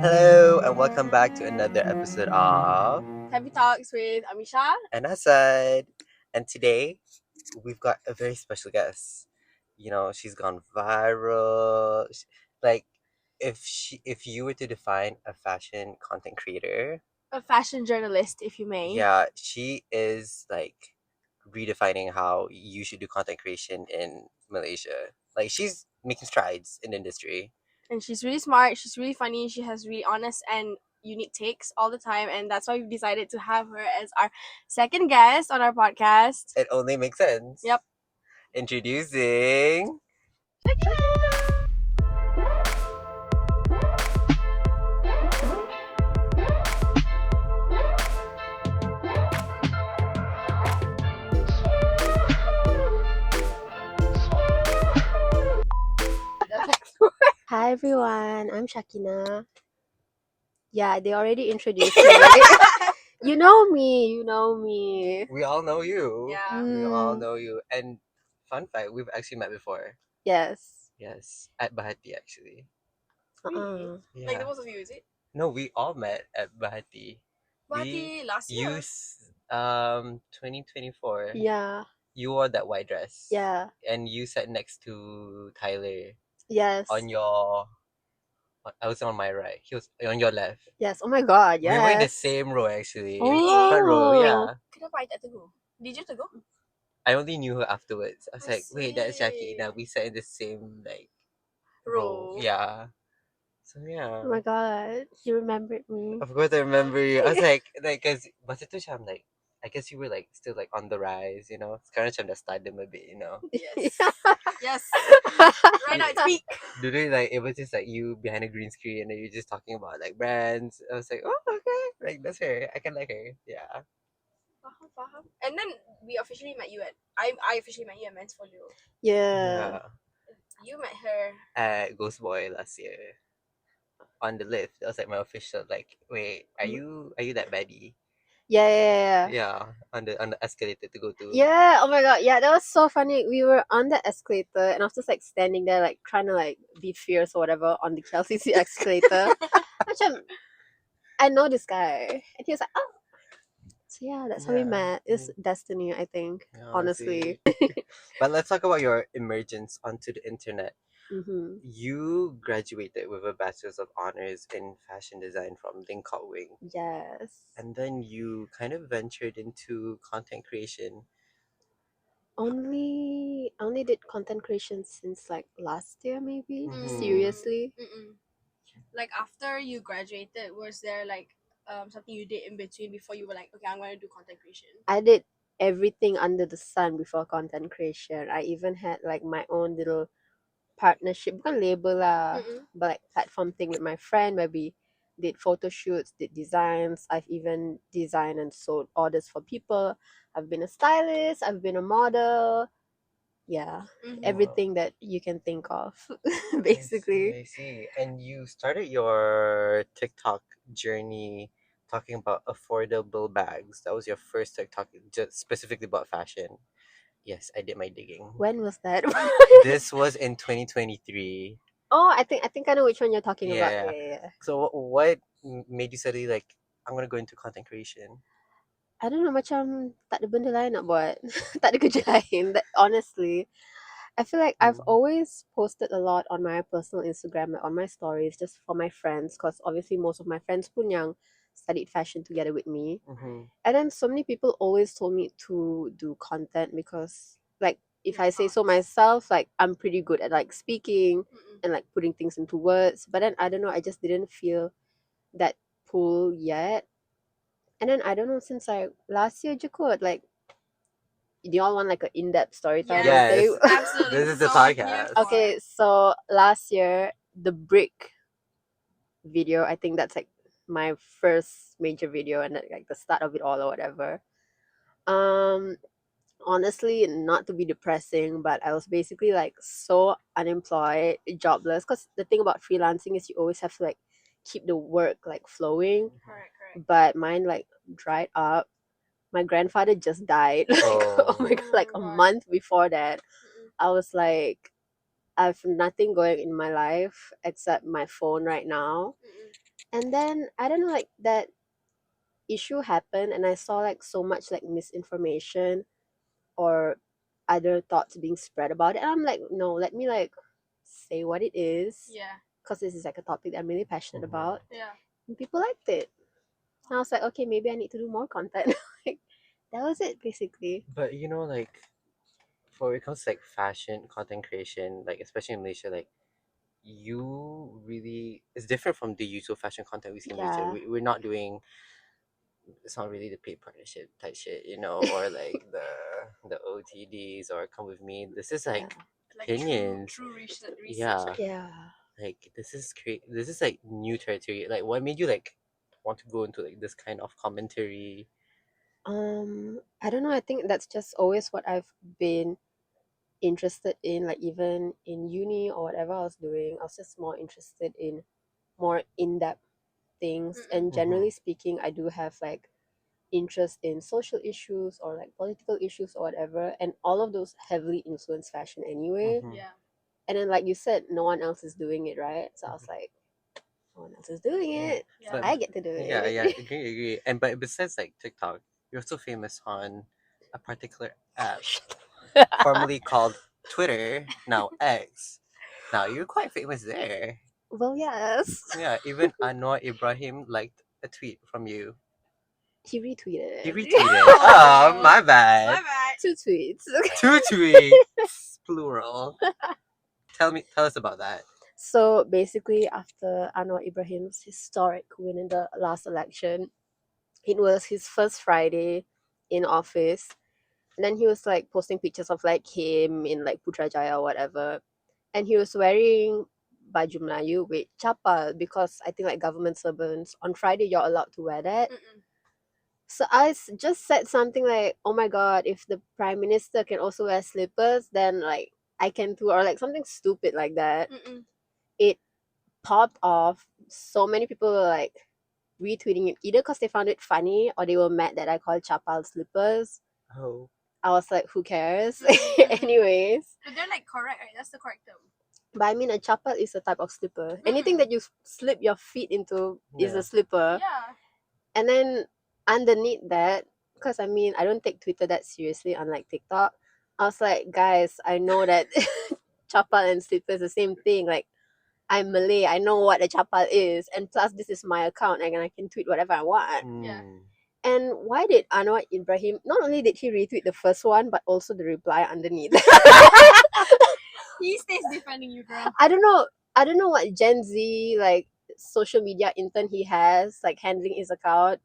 Hello and welcome back to another episode of Tabi Talks with Amisha. And Asad. And today we've got a very special guest. You know, she's gone viral. Like if you were to define a fashion content creator, A fashion journalist, if you may. yeah, she is like redefining how you should do content creation in Malaysia. Like she's making strides in the industry. And she's really smart, she's really funny, she has really honest and unique takes all the time, and that's why we've decided to have her as our second guest on our podcast. It only makes sense. Yep. Introducing Hi everyone, I'm Syakinah. Yeah, they already introduced me. You know me. we all know you. Yeah. We all know you. And fun fact, we've actually met before. Yes. Yes, at Bahati actually. Uh-uh. Yeah. Like the most of you, is it? No, we all met at Bahati. Bahati last year. 2024. Yeah. You wore that white dress. Yeah. And you sat next to Tyler Yes. I was on my right. He was on your left. Yes. Oh my god, We were in the yes. same row actually. Oh. Front row, yeah. Kenapa I tak tegur? Did you tegur? I only knew her afterwards. I was I like, wait, that's see. Syakinah. We sat in the same like Row. Yeah. So yeah. Oh my god, you remembered me. Of course I remember you. I was like cause masa tu macam like I guess you were like still like on the rise, you know. Sekarang macam dah stardom a bit, you know. Yes. Yes. Right now it's peak. Dulu like it was just like you behind a green screen and then you're just talking about like brands. I was like, oh okay, like that's her. I can like her. Yeah. Faham. And then we officially met you at I officially met you at Men's Folio. Yeah. You met her At Ghost Boy last year. On the lift. That was like my official like, wait, are you that baddie? Yeah. Yeah, on the escalator to go to. Yeah, oh my god, yeah, that was so funny. We were on the escalator and I was just like standing there like trying to like be fierce or whatever on the KLCC escalator. Macam, I know this guy. And he was like, oh. So yeah, that's how we Yeah. met. It's destiny, I think, Yeah, honestly. But let's talk about your emergence onto the internet. Mm-hmm. You graduated with a Bachelor's of Honors in Fashion Design from Lincoln Wing. Yes. And then you kind of ventured into content creation. I only did content creation since like last year maybe. Mhm. Seriously. Like after you graduated, was there like something you did in between before you were like, okay, I'm going to do content creation? I did everything under the sun before content creation. I even had like my own little partnership, bukan label lah, but like platform thing with my friend where we did photo shoots, did designs. I've even designed and sold orders for people. I've been a stylist, I've been a model. Yeah, everything that you can think of, basically. I see. And you started your TikTok journey talking about affordable bags. That was your first TikTok just specifically about fashion. Yes, I did my digging. When was that? This was in 2023. Oh, I think I know which one you're talking about. Yeah. Yeah. So what made you suddenly like, I'm gonna go into content creation? I don't know, macam tak ada benda lain nak buat. Tak ada kerja lain. Honestly, I feel like I've always posted a lot on my personal Instagram, like on my stories, just for my friends, because obviously most of my friends pun yang studied fashion together with me. And then so many people always told me to do content because, like, if I say so myself, like, I'm pretty good at like speaking and like putting things into words. But then I don't know, I just didn't feel that pull yet. And then I don't know, since like last year je kot, like, do y'all want like an in-depth story time? Yes, absolutely. this is the So I'm here podcast. for Okay, so last year, the brick video, I think that's like my first major video and like the start of it all or whatever. Honestly, not to be depressing, but I was basically like so unemployed, jobless. Because the thing about freelancing is you always have to like keep the work like flowing. Correct. But mine like dried up. My grandfather just died. Like, oh my god, like a month before that. I was like, I have nothing going in my life except my phone right now. And then I don't know, like that issue happened, and I saw like so much like misinformation or other thoughts being spread about it. And I'm like, no, let me like say what it is, Yeah. because this is like a topic that I'm really passionate about. Yeah. And people liked it. And I was like, okay, maybe I need to do more content. Like that was it basically. But you know, like for when it comes to like fashion content creation, like especially in Malaysia, like you really it's different from the usual fashion content we see in Malaysia. Yeah. We're not doing it's not really the paid partnership type shit, you know, or like the OTDs or come with me. This is like Like opinions. true research. Yeah, Yeah. like this is great. This is like new territory. Like, what made you like want to go into like this kind of commentary? I don't know, I think that's just always what I've been interested in, like even in uni or whatever I was doing. I was just more interested in more in-depth things. And generally speaking, I do have like interest in social issues or like political issues or whatever, and all of those heavily influence fashion anyway. Mhm. Yeah. And then like you said, no one else is doing it, right? So I was like, no one else is doing Yeah. it, so But I get to do yeah, it. yeah, agree. And but besides like TikTok, you're also famous on a particular app formerly called Twitter, now X. Now you're quite famous there. Well, yes. Yeah, even Anwar Ibrahim liked a tweet from you. He retweeted He it. retweeted. Oh, my My bad. bad. 2 tweets. Two tweets, plural. Tell us about that. So basically, after Anwar Ibrahim's historic win in the last election, it was his first Friday in office. And then he was like posting pictures of like him in like Putrajaya or whatever. And he was wearing baju Melayu with chapal, because I think like government servants on Friday you're allowed to wear that. So just said something like, "Oh my god, if the prime minister can also wear slippers, then like I can too," or like something stupid like that. It popped off. So many people were like retweeting it, either because they found it funny or they were mad that I called chapal slippers. Oh. I was like, who cares? Anyways. But they're like correct, right? That's the correct term. But I mean, a chapal is a type of slipper. Anything that you slip your feet into is Yeah. a slipper. Yeah. And then underneath that, because I mean, I don't take Twitter that seriously, unlike TikTok. I was like, guys, I know that chapal and slipper is the same thing. Like, I'm Malay, I know what a chapal is, and plus this is my account, and I can tweet whatever I want. Yeah. And why did Anwar Ibrahim, not only did he retweet the first one, but also the reply underneath? He stays defending you, girl. I don't know what Gen Z like social media intern he has like handling his account,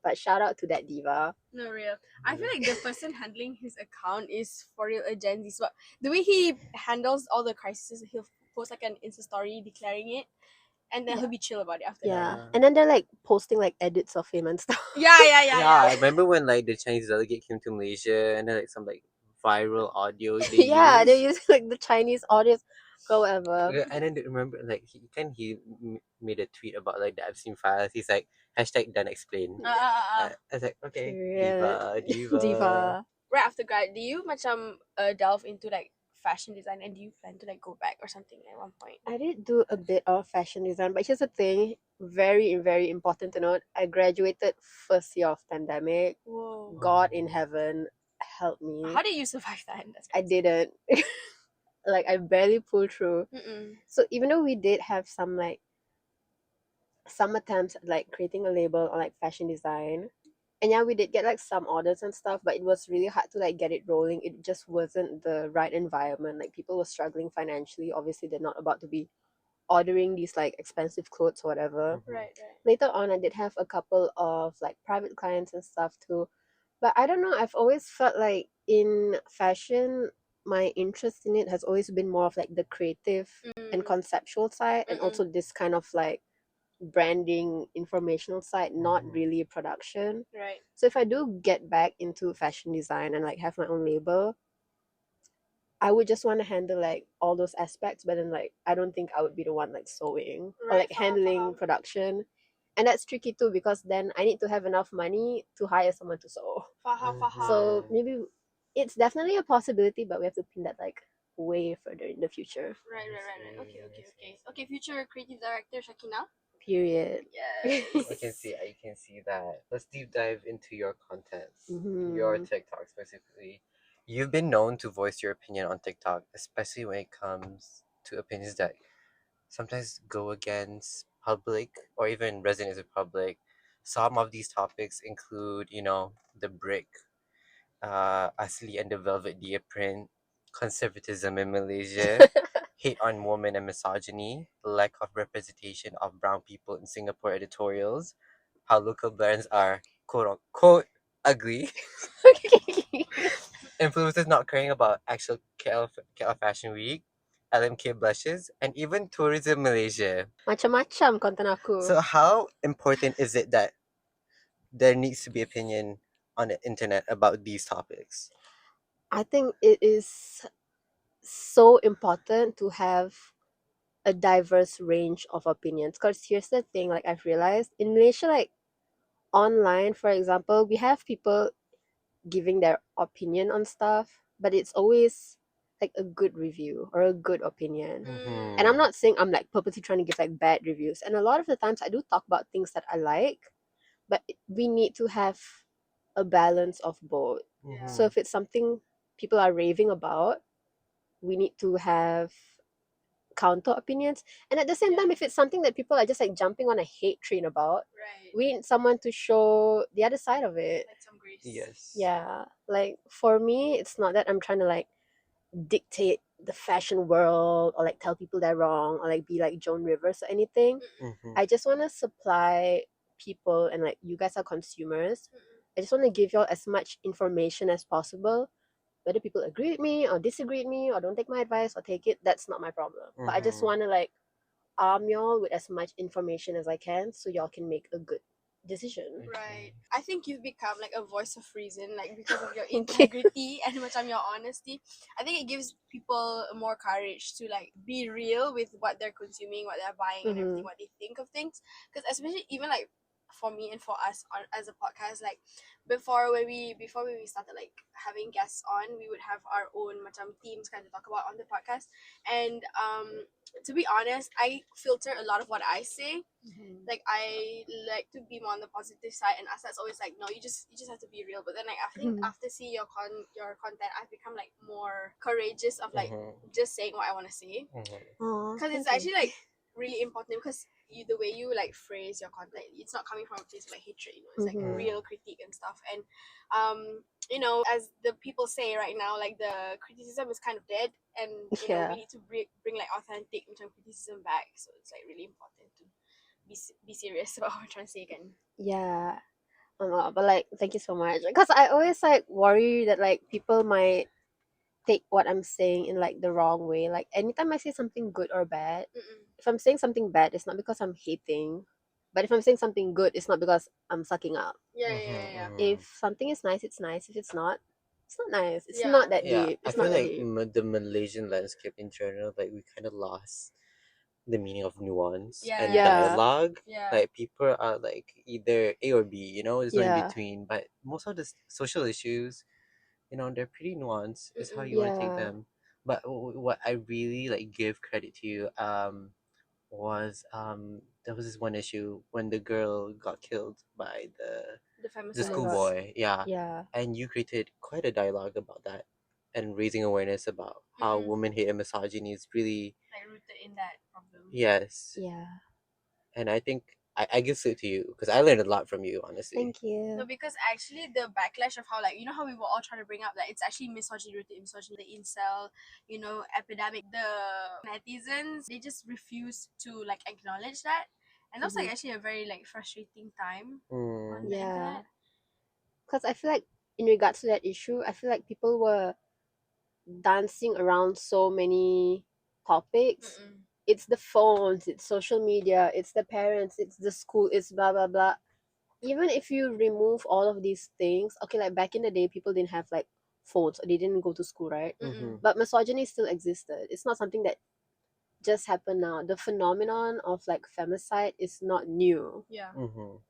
but shout out to that diva. No, real. I feel like the person handling his account is for real a Gen Z. But the way he handles all the crises, he'll post like an Insta story declaring it, and then he'll be chill about it after that. Yeah. And then they're like posting like edits of him and stuff. Yeah. I remember when like the Chinese delegate came to Malaysia and then like some like viral audio they Yeah, they used. use like the Chinese audience, whatever. Yeah, and then remember like he made a tweet about like the Epstein files. He's like hashtag done explain. I was like, okay, Period. diva. Diva. Right after grad, do you macam delve into like fashion design, and do you plan to like go back or something at one point? I did do a bit of fashion design, but here's the thing, very important to note. I graduated first year of pandemic. Whoa. God in heaven help me. How did you survive that? That's I crazy. didn't. Like I barely pulled through. Mm-mm. So even though we did have some attempts at like creating a label on like fashion design, and yeah, we did get like some orders and stuff, but it was really hard to like get it rolling. It just wasn't the right environment. Like people were struggling financially. Obviously, they're not about to be ordering these like expensive clothes or whatever. Right. Later on, I did have a couple of like private clients and stuff too. But I don't know, I've always felt like in fashion, my interest in it has always been more of like the creative and conceptual side, and also this kind of like branding informational side, not really production. Right. So if I do get back into fashion design and like have my own label, I would just want to handle like all those aspects, but then like I don't think I would be the one like sewing or like handling production. And that's tricky too, because then I need to have enough money to hire someone to sew. Faham. So maybe it's definitely a possibility, but we have to pin that like way further in the future. Right. Okay. Future creative director Syakinah. Period. I can see that. Let's deep dive into your content, your Mhm. TikTok specifically. You've been known to voice your opinion on TikTok, especially when it comes to opinions that sometimes go against public or even resonate with public. Some of these topics include, the brick, Asli and the Velvet Deer print, conservatism in Malaysia, hate on women and misogyny, lack of representation of brown people in Singapore editorials, how local brands are quote unquote ugly, influencers not caring about actual KL Fashion Week, LMK blushes, and even tourism Malaysia. Macam-macam konten aku. So how important is it that there needs to be opinion on the internet about these topics? I think it is so important to have a diverse range of opinions. Because here's the thing, like I've realized in Malaysia, like online, for example, we have people giving their opinion on stuff, but it's always like a good review or a good opinion. And I'm not saying I'm like purposely trying to give like bad reviews. And a lot of the times I do talk about things that I like, but we need to have a balance of both. So if it's something people are raving about, we need to have counter opinions. And at the same time, if it's something that people are just like jumping on a hate train about, we need someone to show the other side of it. Like some grace. Yes. Yeah. Like for me, it's not that I'm trying to like dictate the fashion world or like tell people they're wrong or like be like Joan Rivers or anything. Mm-hmm. I just want to supply people and like you guys are consumers. I just want to give y'all as much information as possible. Whether people agree with me or disagree with me or don't take my advice or take it, that's not my problem. But I just Mhm. want to like arm y'all with as much information as I can so y'all can make a good decision. Right. I think you've become like a voice of reason, like because of your Thank you. integrity and macam your honesty. I think it gives people more courage to like be real with what they're consuming, what they're buying, and everything, what they think of things. Because especially even like for me and for us on as a podcast, like before when we started like having guests on, we would have our own macam themes kind of talk about on the podcast. And to be honest, I filter a lot of what I say. Like I like to be more on the positive side, and Asa's always like, no, you just have to be real. But then like I think after seeing your content, I've become like more courageous of like just saying what I want to say, because it's actually like really important, because the way you like phrase your content, it's not coming from a place of like hatred, it's like real critique and stuff. And as the people say right now, like the criticism is kind of dead, and we need to bring like authentic criticism back. So it's like really important to be serious about what we're trying to say again. Yeah. But like thank you so much. Because I always like worry that like people might take what I'm saying in like the wrong way. Like anytime I say something good or bad, if I'm saying something bad, it's not because I'm hating. But if I'm saying something good, it's not because I'm sucking up. Yeah. If something is nice, it's nice. If it's not, it's not nice. It's not that Yeah, deep. I It's feel not that like deep. the Malaysian landscape in general, like we kind of lost the meaning of nuance and Yeah. dialogue. Yeah. Like people are like either A or B, there's no in Yeah. between. But most of the social issues, they're pretty nuanced. Is how you want to take Yeah. them. But what I really like give credit to you was there was this one issue when the girl got killed by The famous the Oh my god. schoolboy. Yeah, Yeah. and you created quite a dialogue about that and raising awareness about how women hate and misogyny is really like rooted in that problem. yes. Yeah. And I think I give it to you because I learned a lot from you, honestly. Thank you. No, because actually the backlash of how like how we were all trying to bring up that it's actually misogyny rooted in misogyny, the incel, epidemic, the netizens, they just refuse to like acknowledge that, and that was like actually a very like frustrating time on the internet. Because I feel like in regards to that issue, I feel like people were dancing around so many topics. It's the phones, it's social media, it's the parents, it's the school, it's blah blah blah. Even if you remove all of these things, okay, like back in the day, people didn't have like phones or they didn't go to school, right? But misogyny still existed. It's not something that just happened now. The phenomenon of like femicide is not new Yeah.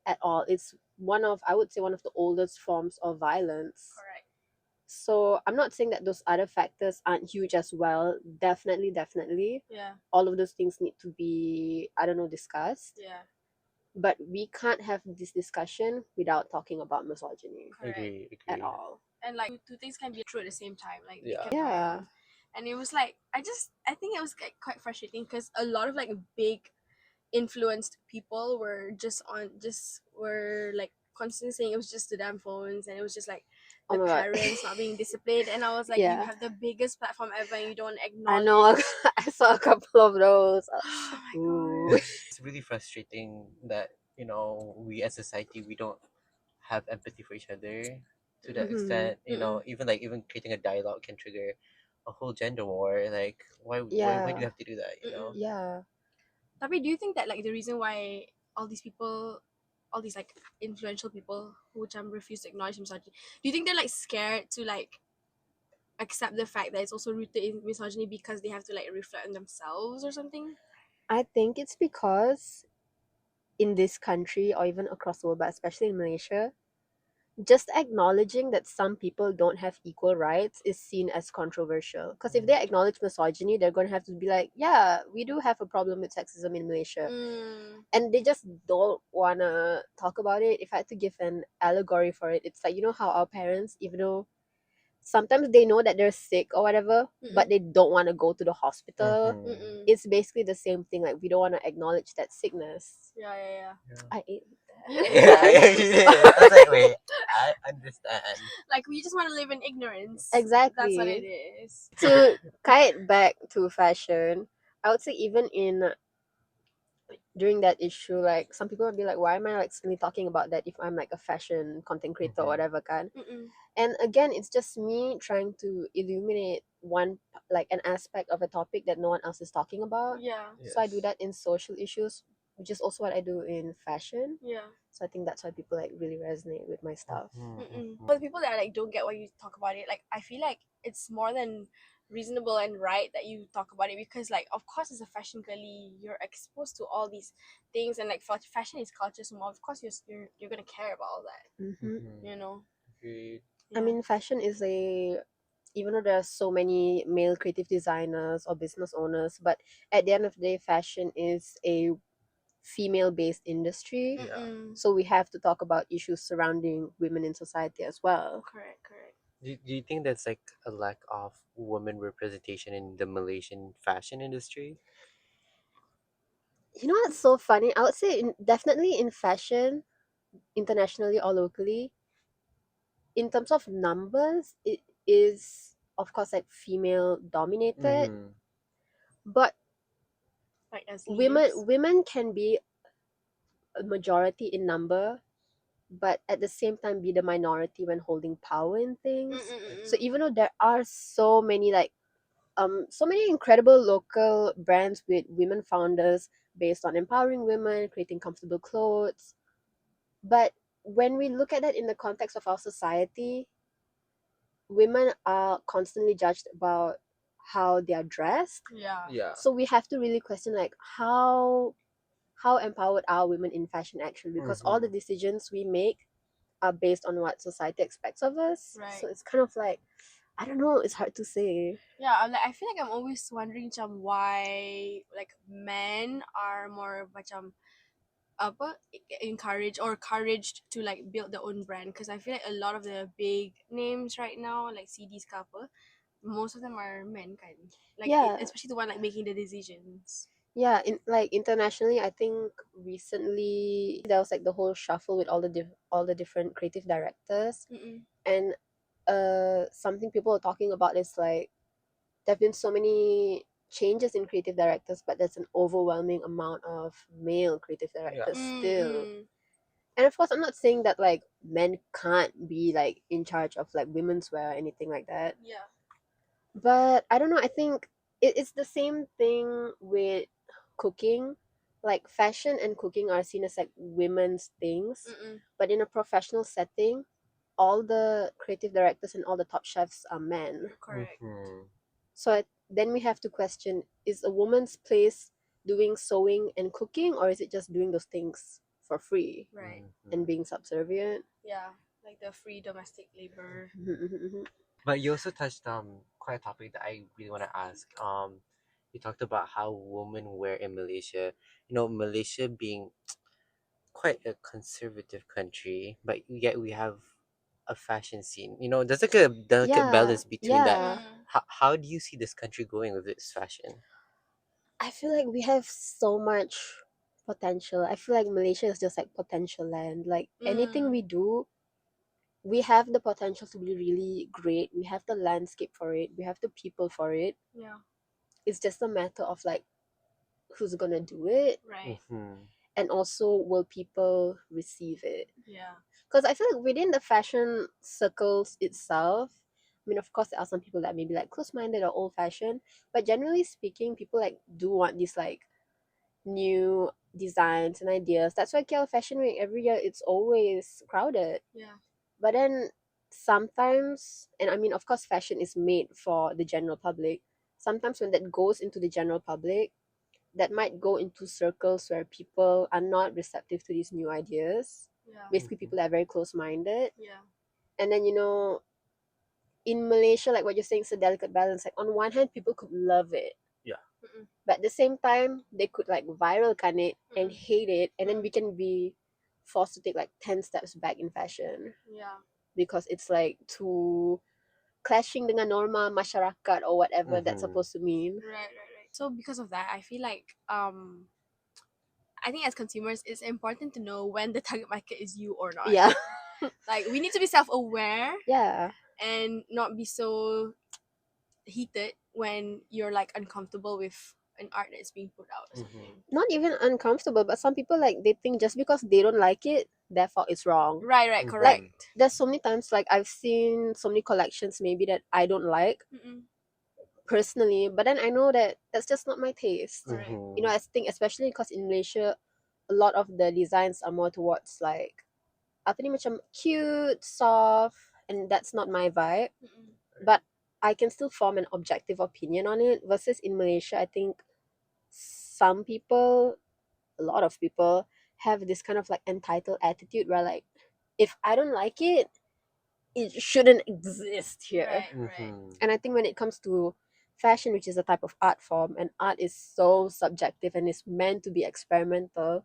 at all. It's I would say, one of the oldest forms of violence. Correct. So I'm not saying that those other factors aren't huge as well. Definitely. Yeah. All of those things need to be, I don't know, discussed. Yeah. but we can't have this discussion without talking about misogyny Correct. Agree. at all. And like two things can be true at the same time. Like they Yeah. can Yeah. combine. And it was like I think it was like quite frustrating because a lot of like big influenced people were like constantly saying it was just the damn phones and it was just like Oh the my god. parents not being disciplined, and I was like, you Yeah. have the biggest platform ever and you don't I acknowledge. know. I saw a couple of those. Oh my Ooh. god. It's really frustrating that we as society we don't have empathy for each other to that extent. Even creating a dialogue can trigger a whole gender war. Like why do Yeah. you have to do that? Yeah. Tabi, do you think that like the reason why all these people, all these like influential people who refuse to acknowledge misogyny, do you think they're like scared to like accept the fact that it's also rooted in misogyny because they have to like reflect on themselves or something? I think it's because in this country or even across the world, but especially in Malaysia, just acknowledging that some people don't have equal rights is seen as controversial. Because if they acknowledge misogyny, they're going to have to be like, yeah, we do have a problem with sexism in Malaysia. And they just don't want to talk about it. If I had to give an allegory for it, it's like, you know how our parents, even though sometimes they know that they're sick or whatever, but they don't want to go to the hospital. It's basically the same thing. Like, we don't want to acknowledge that sickness. Yeah. I ate Yeah, I was like, wait, I understand. Like we just want to live in ignorance. Exactly. That's what it is. To kite back to fashion, I would say even in during that issue, like some people would be like, why am I like suddenly talking about that if I'm like a fashion content creator or whatever kan? And again, it's just me trying to illuminate one like an aspect of a topic that no one else is talking about. Yeah. So I do that in social issues, which is also what I do in fashion. Yeah. So I think that's why people like really resonate with my stuff. For the people that like don't get why you talk about it, like I feel like it's more than reasonable and right that you talk about it, because like of course as a fashion girly you're exposed to all these things, and like fashion is culture, so more of course you're gonna care about all that. You know. Agreed. I mean, fashion is even though there are so many male creative designers or business owners, but at the end of the day, fashion is a female-based industry. So we have to talk about issues surrounding women in society as well. Correct. Do you think that's like a lack of women representation in the Malaysian fashion industry? You know what's so funny? I would say definitely in fashion, internationally or locally, in terms of numbers, it is of course like female dominated, but Like as women can be a majority in number, but at the same time be the minority when holding power in things. So even though there are so many so many incredible local brands with women founders based on empowering women, creating comfortable clothes, but when we look at it in the context of our society, women are constantly judged about how they are dressed. Yeah. So we have to really question like how empowered are women in fashion actually, because all the decisions we make are based on what society expects of us. Right. So it's kind of like, I don't know, it's hard to say. Yeah, I feel like I'm always wondering why like men are more apa encouraged or encouraged to like build their own brand, because I feel like a lot of the big names right now like CDs ke apa, most of them are men kan, like Yeah. especially the one like making the decisions. Yeah, in like internationally, I think recently there was like the whole shuffle with all the different creative directors, and something people are talking about is like there've been so many changes in creative directors, but there's an overwhelming amount of male creative directors still. And of course, I'm not saying that like men can't be like in charge of like women's wear or anything like that. Yeah. But I don't know. I think it's the same thing with cooking. Like fashion and cooking are seen as like women's things, but in a professional setting, all the creative directors and all the top chefs are men. Correct. So then we have to question: is a woman's place doing sewing and cooking, or is it just doing those things for free Right. and being subservient? Yeah, like the free domestic labor. But you also touched quite a topic that I really want to ask. You talked about how women wear in Malaysia. Malaysia being quite a conservative country, but yet we have a fashion scene. You know, there's like a delicate Yeah, balance between that. yeah. How do you see this country going with its fashion? I feel like we have so much potential. I feel like Malaysia is just like potential land. Like anything we do, we have the potential to be really great. We have the landscape for it. We have the people for it. Yeah. It's just a matter of like who's gonna do it, Right. Mm-hmm. and also will people receive it. Yeah. Because I feel like within the fashion circles itself, I mean, of course, there are some people that may be like close-minded or old-fashioned, but generally speaking, people like do want these like new designs and ideas. That's why KL Fashion Week every year it's always crowded. Yeah. But then sometimes, and I mean, of course, fashion is made for the general public. Sometimes when that goes into the general public, that might go into circles where people are not receptive to these new ideas. Yeah. Basically, people that are very close-minded. Yeah. And then, in Malaysia, like what you're saying, it's a delicate balance. Like on one hand, people could love it, Yeah. but at the same time, they could like viral can it and hate it, and then we can be forced to take like 10 steps back in fashion Yeah. because it's like too clashing dengan norma masyarakat or whatever that's Mhm. supposed to mean. Right. So because of that, I feel like I think as consumers, it's important to know when the target market is you or not. Yeah. Like we need to be self-aware Yeah. and not be so heated when you're like uncomfortable with an art that's being put out or something. Not even uncomfortable, but some people like they think just because they don't like it, therefore it's wrong. Right, Mhm. correct. There's so many times like I've seen so many collections maybe that I don't like personally, but then I know that that's just not my taste. Correct. Mhm. I think especially because in Malaysia, a lot of the designs are more towards like apa ni macam cute, soft, and that's not my vibe. But I can still form an objective opinion on it. Versus in Malaysia, I think some people, a lot of people, have this kind of like entitled attitude where like, if I don't like it, it shouldn't exist here. Right. Mhm. And I think when it comes to fashion, which is a type of art form, and art is so subjective and is meant to be experimental,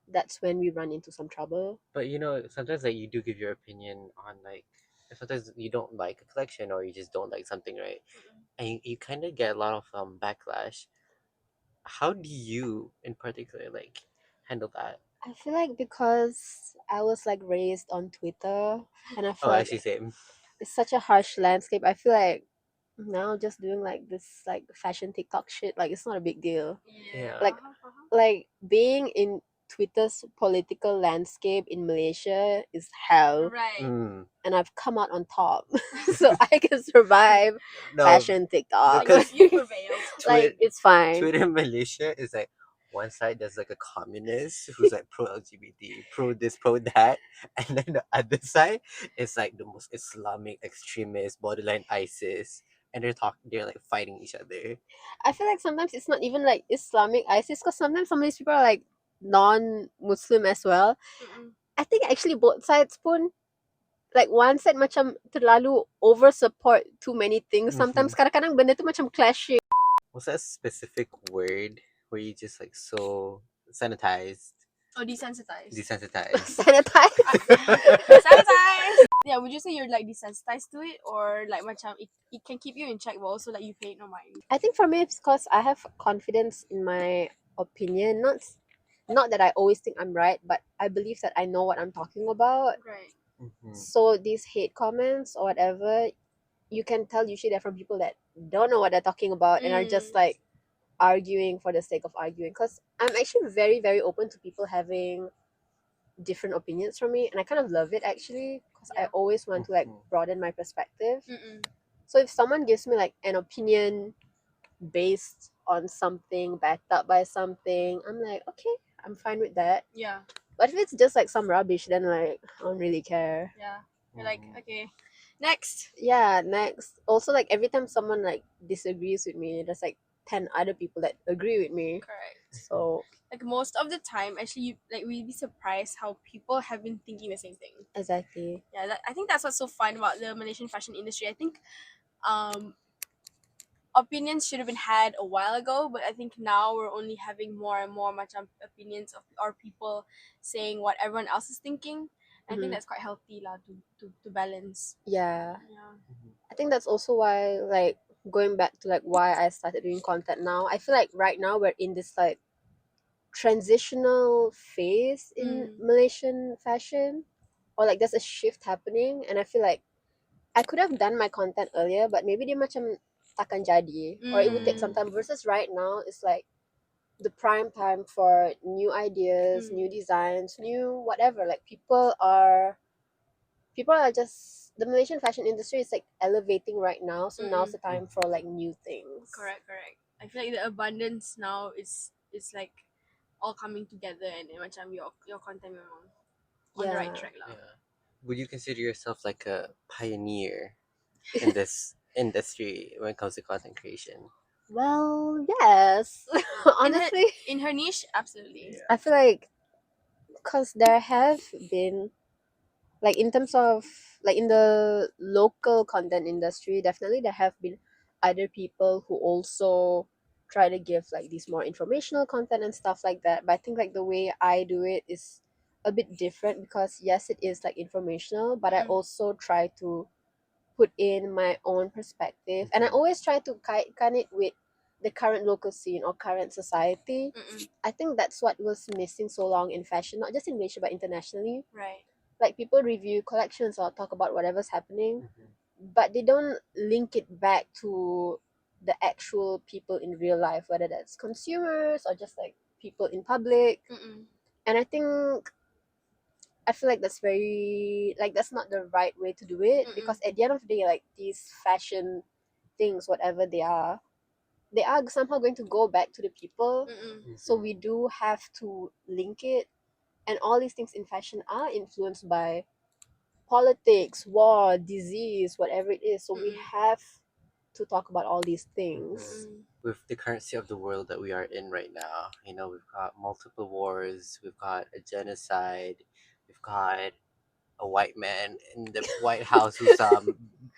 that's when we run into some trouble. But sometimes like you do give your opinion on like sometimes you don't like a collection or you just don't like something, right? And you kind of get a lot of backlash. How do you in particular like handle that? I feel like because I was like raised on Twitter, and I feel Oh, like actually, same. it's such a harsh landscape. I feel like now just doing like this like fashion TikTok shit, like it's not a big deal. Yeah. Like being in Twitter's political landscape in Malaysia is hell, Right. Mm. and I've come out on top, so I can survive No, fashion TikTok. because You prevailed. Like it's fine. Twitter in Malaysia is like one side there's like a communist who's like pro LGBT, pro this, pro that, and then the other side is like the most Islamic extremist, borderline ISIS, and they're like fighting each other. I feel like sometimes it's not even like Islamic ISIS, because sometimes some of these people are like non-Muslim as well. I think actually both sides pun, like one side macam terlalu over support too many things. Sometimes kadang-kadang benda tu macam clashing. What's that specific word where you just like so sanitized, Oh, desensitized. desensitized? Sanitize. Sanitized. Yeah, would you say you're like desensitized to it, or like macam it can keep you in check, but also like you pay it no mind? I think for me it's because I have confidence in my opinion. Not that I always think I'm right, but I believe that I know what I'm talking about. Right. So these hate comments or whatever, you can tell usually they're from people that don't know what they're talking about and are just like arguing for the sake of arguing. Because I'm actually very, very open to people having different opinions from me, and I kind of love it actually, because I always want to like broaden my perspective. So if someone gives me like an opinion based on something, backed up by something, I'm like, okay, I'm fine with that. Yeah. But if it's just like some rubbish, then like I don't really care. Yeah. You're like, okay, next. Yeah, next. Also, like every time someone like disagrees with me, there's like 10 other people that agree with me. Correct. So Like most of the time, actually, we'd be surprised how people have been thinking the same thing. exactly. Yeah, I think that's what's so fun about the Malaysian fashion industry. I think, opinions should have been had a while ago, but I think now we're only having more and more opinions of our people saying what everyone else is thinking. I think that's quite healthy lah to balance. Yeah. Yeah. I think that's also why, like, going back to like why I started doing content now, I feel like right now we're in this like transitional phase in Malaysian fashion, or like there's a shift happening, and I feel like I could have done my content earlier, but maybe dia macam takkan jadi, or it would take some time. Versus right now, it's like the prime time for new ideas, new designs, new whatever. Like people are just, the Malaysian fashion industry is like elevating right now, so now's the time for like new things. Correct. I feel like the abundance now is like all coming together, and macam your content memang on the right track lah. Yeah. Would you consider yourself like a pioneer in this industry when it comes to content creation? Well, yes. Honestly, in her niche, absolutely. I feel like because there have been, like, in terms of like in the local content industry, definitely there have been other people who also try to give like these more informational content and stuff like that, but I think like the way I do it is a bit different, because yes, it is like informational, but I also try to put in my own perspective, and I always try to kind it with the current local scene or current society. I think that's what was missing so long in fashion, not just in Malaysia but internationally. Right. Like, people review collections or talk about whatever's happening, but they don't link it back to the actual people in real life, whether that's consumers or just like people in public. And I feel like that's very, like, that's not the right way to do it, because at the end of the day, like, these fashion things, whatever they are somehow going to go back to the people. So we do have to link it, and all these things in fashion are influenced by politics, war, disease, whatever it is. So we have to talk about all these things. With the currency of the world that we are in right now, you know, we've got multiple wars, we've got a genocide, we've got a white man in the White House who's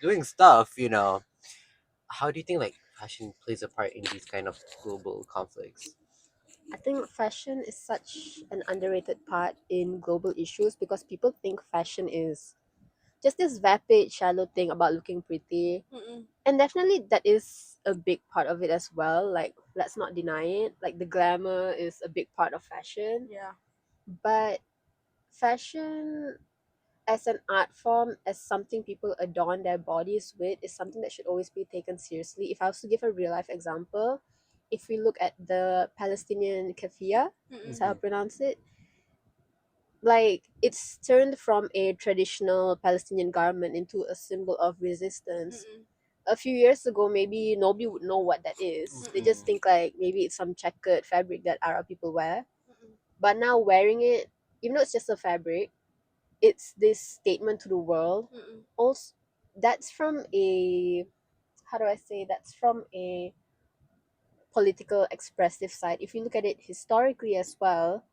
doing stuff, you know. How do you think like fashion plays a part in these kind of global conflicts? I think fashion is such an underrated part in global issues, because people think fashion is just this vapid, shallow thing about looking pretty. And definitely that is a big part of it as well. Like, let's not deny it. Like, the glamour is a big part of fashion. Yeah. But fashion as an art form, as something people adorn their bodies with, is something that should always be taken seriously. If I was to give a real life example, if we look at the Palestinian keffiyeh, that's how I pronounce it, like, it's turned from a traditional Palestinian garment into a symbol of resistance. A few years ago, maybe nobody would know what that is. They just think like maybe it's some checkered fabric that Arab people wear. But now wearing it, even though it's just a fabric, it's this statement to the world. Also, that's from a, how do I say, that's from a political expressive side. If you look at it historically as well,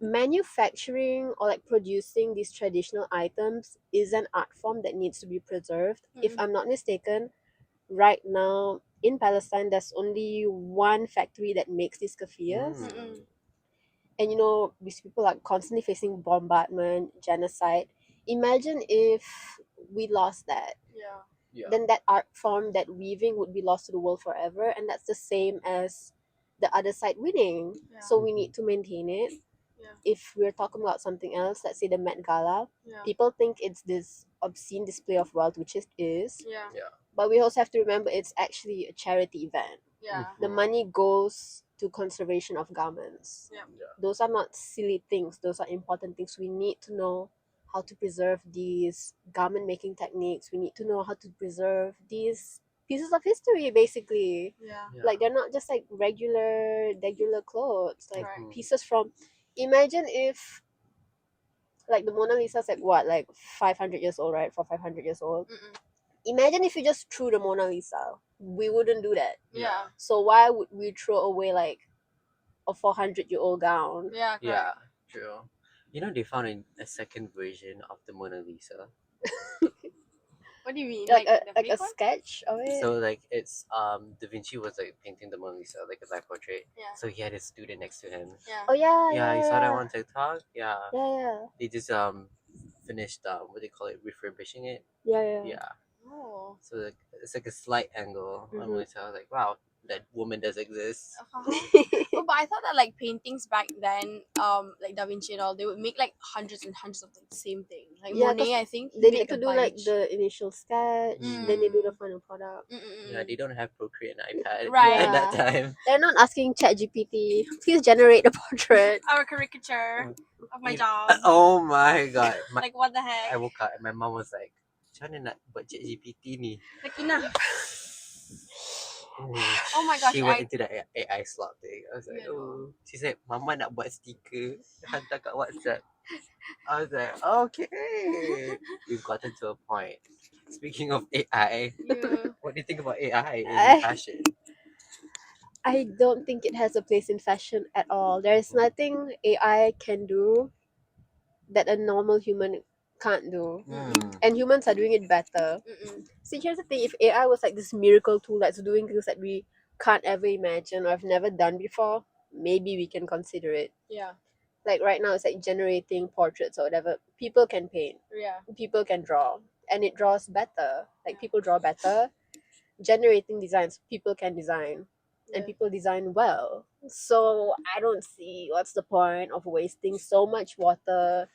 manufacturing or like producing these traditional items is an art form that needs to be preserved. If I'm not mistaken, right now in Palestine there's only one factory that makes these keffiyehs. And you know, these people are constantly facing bombardment, genocide. Imagine if we lost that. Then that art form, that weaving, would be lost to the world forever, and that's the same as the other side winning. So we need to maintain it. If we're talking about something else, let's say the Met Gala, people think it's this obscene display of wealth, which it is. But we also have to remember it's actually a charity event. The money goes to conservation of garments. Those are not silly things, those are important things. We need to know how to preserve these garment making techniques. We need to know how to preserve these pieces of history, basically. Like, they're not just like regular clothes, like pieces from, imagine if, like, the Mona Lisa's like what, like 500 years old, right? For 500 years old. Imagine if you just threw the Mona Lisa. We wouldn't do that. So why would we throw away like a 400-year-old gown? Yeah, true. You know, they found a second version of the Mona Lisa. What do you mean? Like a the like a fake one? sketch of it. So like it's Da Vinci was like painting the Mona Lisa, like a life portrait. Yeah. So he had his student next to him. Yeah. Oh yeah, Yeah, yeah, you saw that yeah. one TikTok? Yeah. Yeah, They just finished what they call it, refurbishing it. yeah. Yeah. Oh. So like it's like a slight angle on Mona Lisa. I was like, wow, that woman does exist. Oh, but I thought that like paintings back then, like Da Vinci and all, they would make like hundreds and hundreds of like the same thing. Like Yeah, 'cause Monet, I think he They made need to a do like bunch. the initial sketch, then they do the final product. Yeah, they don't have Procreate and iPad Right. at that Yeah. time. They're not asking ChatGPT, please generate a portrait. Our caricature of my You- job. Oh my god. Like what the heck? I woke up and my mom was like, macam mana nak buat chat GPT ni? Syakinah. Oh, Oh my gosh, she went into the AI slot thing. I was like, Yeah, oh. no. She said, Mama nak buat stiker, hantar kat WhatsApp. I was like, okay. We've gotten to a point. Speaking of AI, Yeah. what do you think about AI in I- fashion? I don't think it has a place in fashion at all. There is nothing AI can do that a normal human can't do. And humans are doing it better. See, here's the thing, if AI was like this miracle tool that's doing things that we can't ever imagine or have never done before, maybe we can consider it. Yeah. Like right now, it's like generating portraits or whatever. People can paint, Yeah. people can draw, and it draws better. Like people draw better. Generating designs, people can design, and Yeah. people design well. So I don't see what's the point of wasting so much water,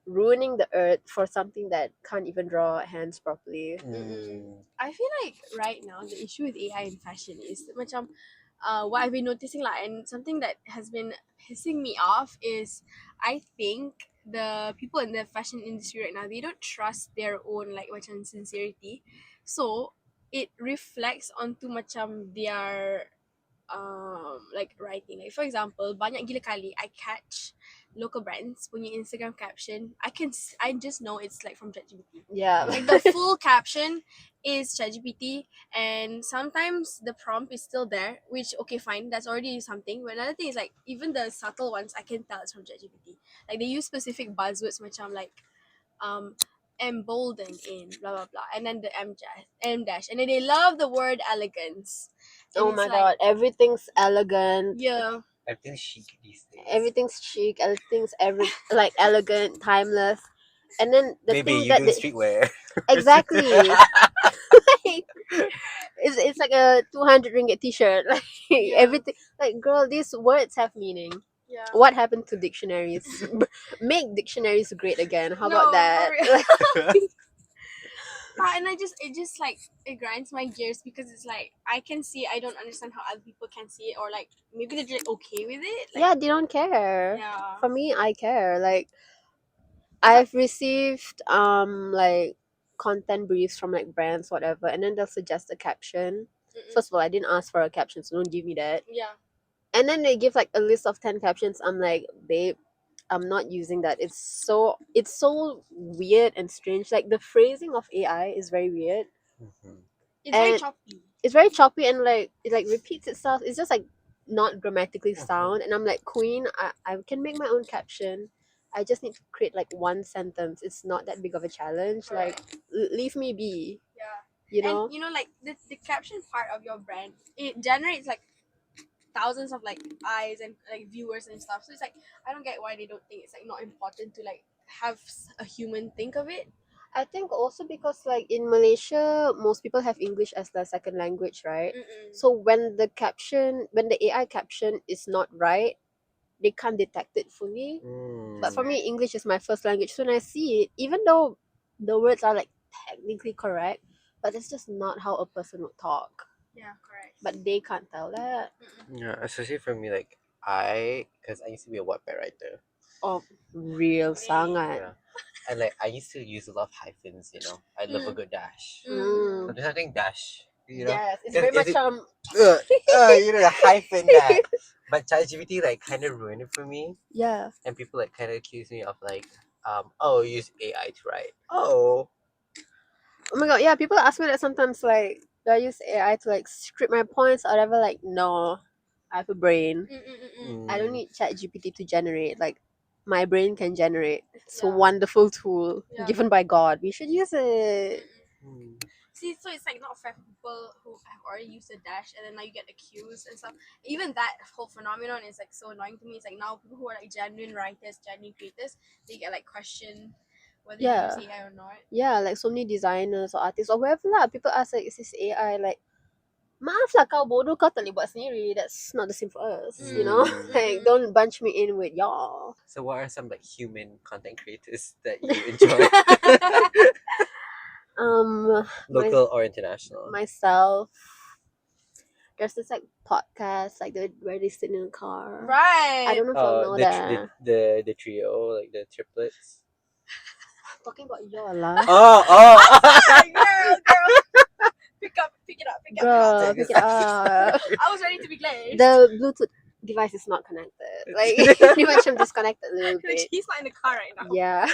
ruining the earth for something that can't even draw hands properly. I feel like right now the issue with AI in fashion is macam what I've been noticing lah, and something that has been pissing me off is I think the people in the fashion industry right now, they don't trust their own like macam sincerity, so it reflects onto macam their like writing. Like for example, banyak gila kali I catch local brands punya Instagram caption, I just know it's like from ChatGPT. Yeah. Like the full caption is ChatGPT, and sometimes the prompt is still there, which okay fine, that's already something. But another thing is like even the subtle ones I can tell it's from ChatGPT. Like they use specific buzzwords macam like emboldened in blah blah blah, and then the M dash, and then they love the word elegance. And Oh it's my like, god, everything's elegant. yeah, Everything's chic these days. Everything's chic, everything's like elegant, timeless. And then the Baby, thing you that doing streetwear. exactly. It's like a 200 ringgit t-shirt. Like Yeah. everything, like girl, these words have meaning. yeah. What happened to dictionaries? Make dictionaries great again. How No, about that? And it just like it grinds my gears because it's like I can see, I don't understand how other people can see it, or like maybe they're just okay with it. Like, Yeah, they don't care. Yeah. For me, I care. Like I've received like content briefs from like brands, whatever, and then they'll suggest a caption. First of all, I didn't ask for a caption, so don't give me that. Yeah. And then they give like a list of 10 captions. I'm like, babe, I'm not using that. It's so weird and strange. Like the phrasing of AI is very weird. It's very And choppy. it's very choppy and like it like repeats itself. It's just like not grammatically sound. And I'm like, Queen, I can make my own caption. I just need to create like one sentence. It's not that big of a challenge. Like leave me be. Yeah. You know? And you know, like the caption part of your brand, it generates like thousands of like eyes and like viewers and stuff. So it's like I don't get why they don't think it's like not important to like have a human think of it. I think also because like in Malaysia, most people have English as their second language, right? So when the AI caption is not right, they can't detect it fully. But for me, English is my first language. So when I see it, even though the words are like technically correct, but it's just not how a person would talk. Yeah, correct. But they can't tell that. Yeah, especially for me, like because I used to be a Wattpad writer. Oh, real sangat. Yeah. And like I used to use a lot of hyphens, you know. I love a good dash. So Mm. there's nothing dash, you know. Yes, it's very much You know, the hyphen that. But ChatGPT like kind of ruined it for me, yeah. and people like kind of accuse me of like, oh, use AI to write. Oh, Oh my god, yeah, people ask me that sometimes, like, do I use AI to like script my points or whatever? Like, no, I have a brain. I don't need ChatGPT to generate. Like, my brain can generate. It's a Yeah. wonderful tool Yeah. given by God. We should use it. See, so it's like not fair for people who have already used the dash and then now you get accused and stuff. Even that whole phenomenon is like so annoying to me. It's like now people who are like genuine writers, genuine creators, they get like questioned whether you use AI or not. Yeah, like so many designers or artists or whoever lah. People ask like, is this AI? Like, maaf lah kau bodoh, kau tak boleh buat sendiri. That's not the same for us, you know? Like, don't bunch me in with y'all. So what are some like human content creators that you enjoy? Local or international? Myself. There's this like podcast like where they sit in a car. Right. I don't know if y'all know that. The trio, like the triplets. Talking about y'all lah. Girl. Pick it up. Girl, pick it up. I was ready to be glazed. The Bluetooth device is not connected. Like pretty much I'm disconnected a little bit. He's not in the car right now. Yeah.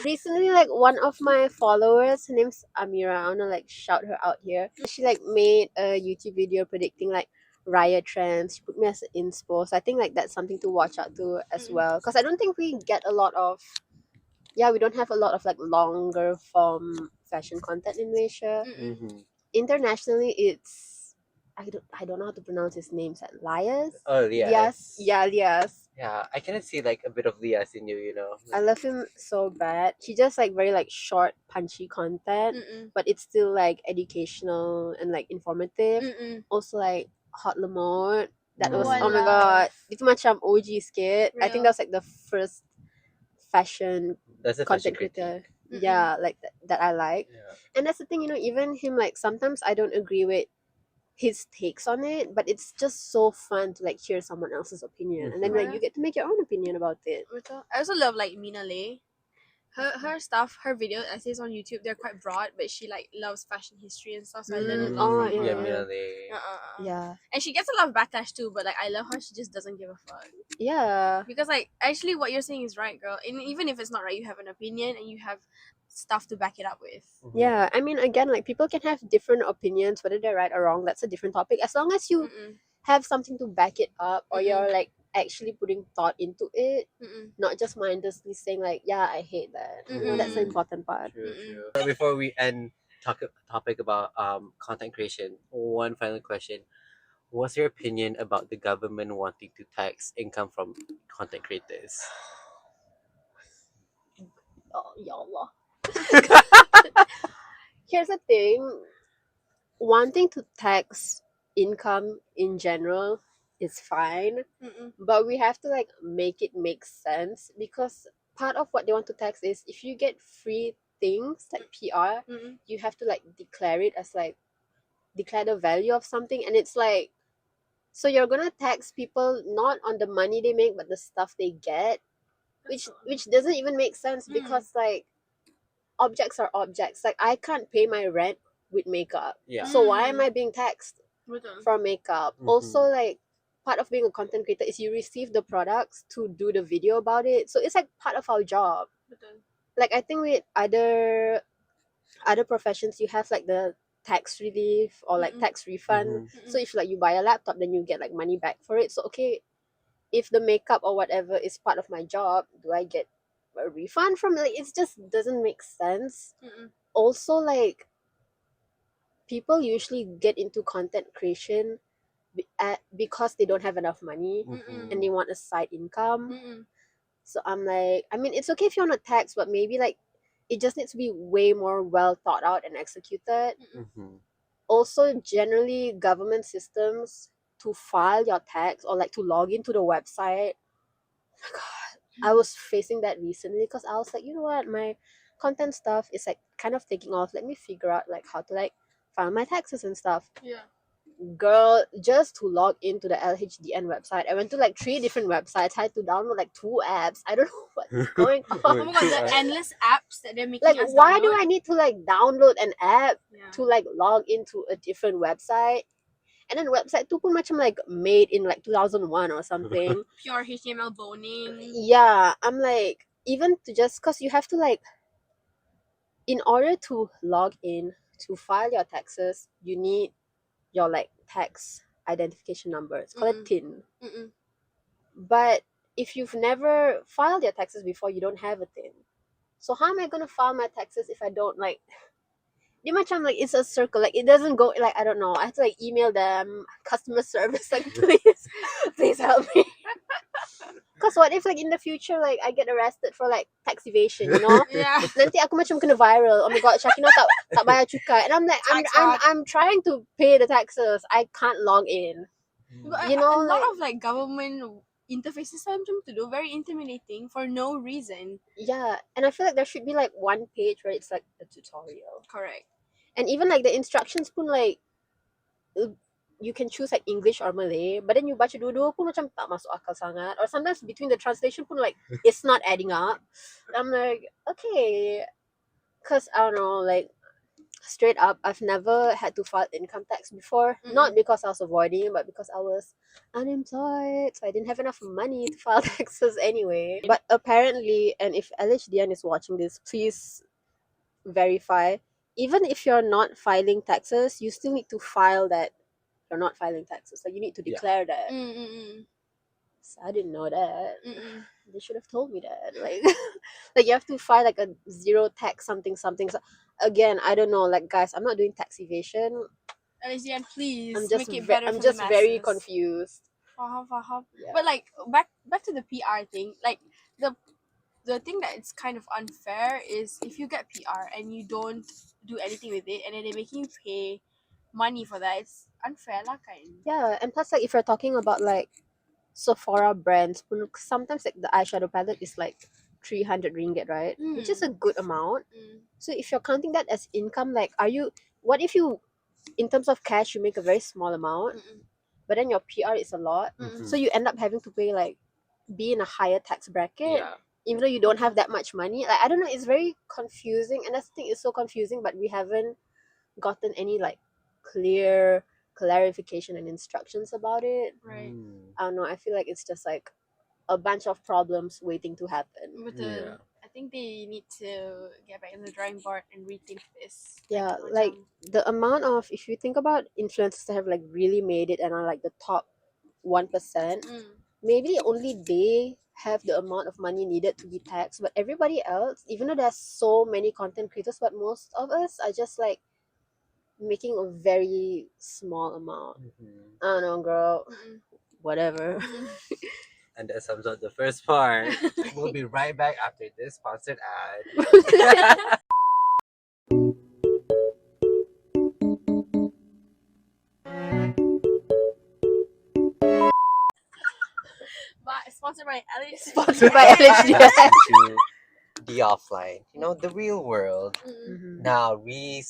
Recently, like one of my followers, her name's Amira. I wanna like shout her out here. She like made a YouTube video predicting like riot trends. She put me as an inspo. So I think like that's something to watch out to as well. Because I don't think we get a lot of we don't have a lot of like longer form fashion content in Malaysia. Internationally, it's I don't know how to pronounce his name. Like Lias. Oh, Lias. Lias. Yeah, I can see like a bit of Lias in you, you know. I love him so bad. He just like very like short, punchy content, but it's still like educational and like informative. Also like Hot Lamont. That was oh my god. Itu macam OG skit. I think that's like the first fashion content creator. Yeah, like that I like. Yeah. And that's the thing, you know, even him like sometimes I don't agree with his takes on it, but it's just so fun to like hear someone else's opinion, and then like you get to make your own opinion about it. I also love like Mina Lay. Her stuff, her videos, essays on YouTube, they're quite broad, but she like loves fashion history and stuff. So I learned a lot from her. Mina Lay. Yeah. And she gets a lot of backlash too, but like I love her. She just doesn't give a fuck. Yeah. Because like actually, what you're saying is right, girl. And even if it's not right, you have an opinion and you have stuff to back it up with. Yeah, I mean, again, like people can have different opinions, whether they're right or wrong. That's a different topic. As long as you have something to back it up, or you're like actually putting thought into it, not just mindlessly saying like, yeah, I hate that. That's the important part. True. Before we end topic about content creation, one final question: what's your opinion about the government wanting to tax income from content creators? Oh, ya Allah. Here's the thing, wanting to tax income in general is fine, but we have to like make it make sense, because part of what they want to tax is if you get free things like PR, you have to like declare it as like declare the value of something, and it's like, so you're gonna tax people not on the money they make but the stuff they get, which doesn't even make sense, because like objects are objects. Like I can't pay my rent with makeup. Yeah. So why am I being taxed for makeup? Also, like part of being a content creator is you receive the products to do the video about it. So it's like part of our job. Like I think with other professions, you have like the tax relief or like tax refund. So if like you buy a laptop, then you get like money back for it. So okay, if the makeup or whatever is part of my job, do I get a refund from like, it just doesn't make sense. Also, like people usually get into content creation because they don't have enough money and they want a side income. So I'm like, I mean, it's okay if you want to tax, but maybe like it just needs to be way more well thought out and executed. Also, generally government systems to file your tax or like to log into the website, oh my god, I was facing that recently because I was like, you know what, my content stuff is like kind of taking off. Let me figure out like how to like file my taxes and stuff. Yeah. Girl, just to log into the LHDN website, I went to like 3 different websites. I had to download like 2 apps. I don't know what's going on. Oh my god, the endless apps that they're making Like, us why download. do I need to like download an app to like log into a different website? And then website tu pun macam like made in like 2001 or something. Pure HTML boning. Yeah, I'm like, even to just, because you have to like, in order to log in to file your taxes, you need your like tax identification number. It's called a TIN. But if you've never filed your taxes before, you don't have a TIN. So how am I going to file my taxes if I don't like Dia macam like it's a circle. Like it doesn't go like I don't know. I have to like email them customer service like please help me. Cause what if like in the future like I get arrested for like tax evasion, you know? Yeah. Nanti aku macam kena viral. Oh my god, Syakinah tak bayar cukai. And I'm like Tax fraud. I'm trying to pay the taxes. I can't log in. But You know, a lot like- of like government interfaces macam tu do very intimidating for no reason. Yeah, and I feel like there should be like one page where it's like a tutorial. Correct. And even like the instructions pun like you can choose like English or Malay, but then you baca dua-dua pun macam tak masuk akal sangat. Or sometimes between the translation pun like it's not adding up. I'm like, okay, cause I don't know, like straight up, I've never had to file income tax before. Not because I was avoiding, but because I was unemployed, so I didn't have enough money to file taxes anyway. But apparently, and if LHDN is watching this, please verify. Even if you're not filing taxes, you still need to file that you're not filing taxes. Like you need to Yeah. declare that. Mm-mm. So I didn't know that. Mm-mm. They should have told me that. Like, like you have to file like a zero tax something something. So again, I don't know. Like guys, I'm not doing tax evasion. Alicia, please I'm just make it better I'm for just the very masses. confused. Faham. Yeah. But like back to the PR thing, like the thing that it's kind of unfair is if you get PR and you don't do anything with it and then they're making you pay money for that, it's unfair lah kan. Yeah, and plus like if you're talking about like Sephora brands, sometimes like the eyeshadow palette is like 300 ringgit, right? Which is a good amount. So if you're counting that as income, like what if you in terms of cash you make a very small amount, but then your PR is a lot. So you end up having to pay like be in a higher tax bracket. Yeah. Even though you don't have that much money. Like I don't know, it's very confusing, and I think it's so confusing, but we haven't gotten any like clear clarification and instructions about it. Right. I don't know, I feel like it's just like a bunch of problems waiting to happen. Betul. I think they need to get back in the drawing board and rethink this. Yeah, like the amount of, if you think about influencers that have like really made it and are like the top 1%, maybe only they have the amount of money needed to be taxed, but everybody else, even though there's so many content creators, but most of us are just like making a very small amount. I don't know, girl. Whatever. And that sums up the first part. We'll be right back after this sponsored ad. But sponsored by Alice. Sponsored by LHDN. To the offline, the real world. Now, very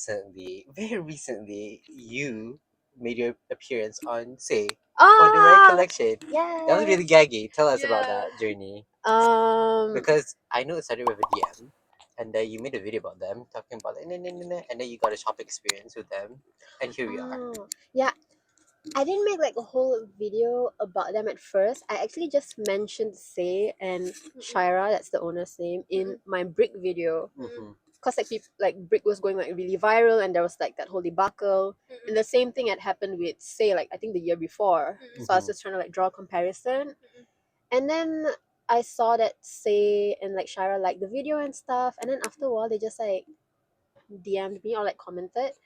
recently, you made your appearance on Say for the Rare Collection. Yeah. That was really gaggy. Tell us about Yeah. that journey. Because Because I know it started with a DM, and then you made a video about them, talking about it, and then you got a shop experience with them, and here we are. yeah, I didn't make like a whole video about them at first. I actually just mentioned Say and Shira, that's the owner's name, in my Brick video. Because like Brick was going like really viral, and there was like that whole debacle. And the same thing had happened with Say, like I think the year before. So I was just trying to like draw a comparison. And then I saw that Say and like Shira liked the video and stuff, and then after a while they just like DM'd me or like commented,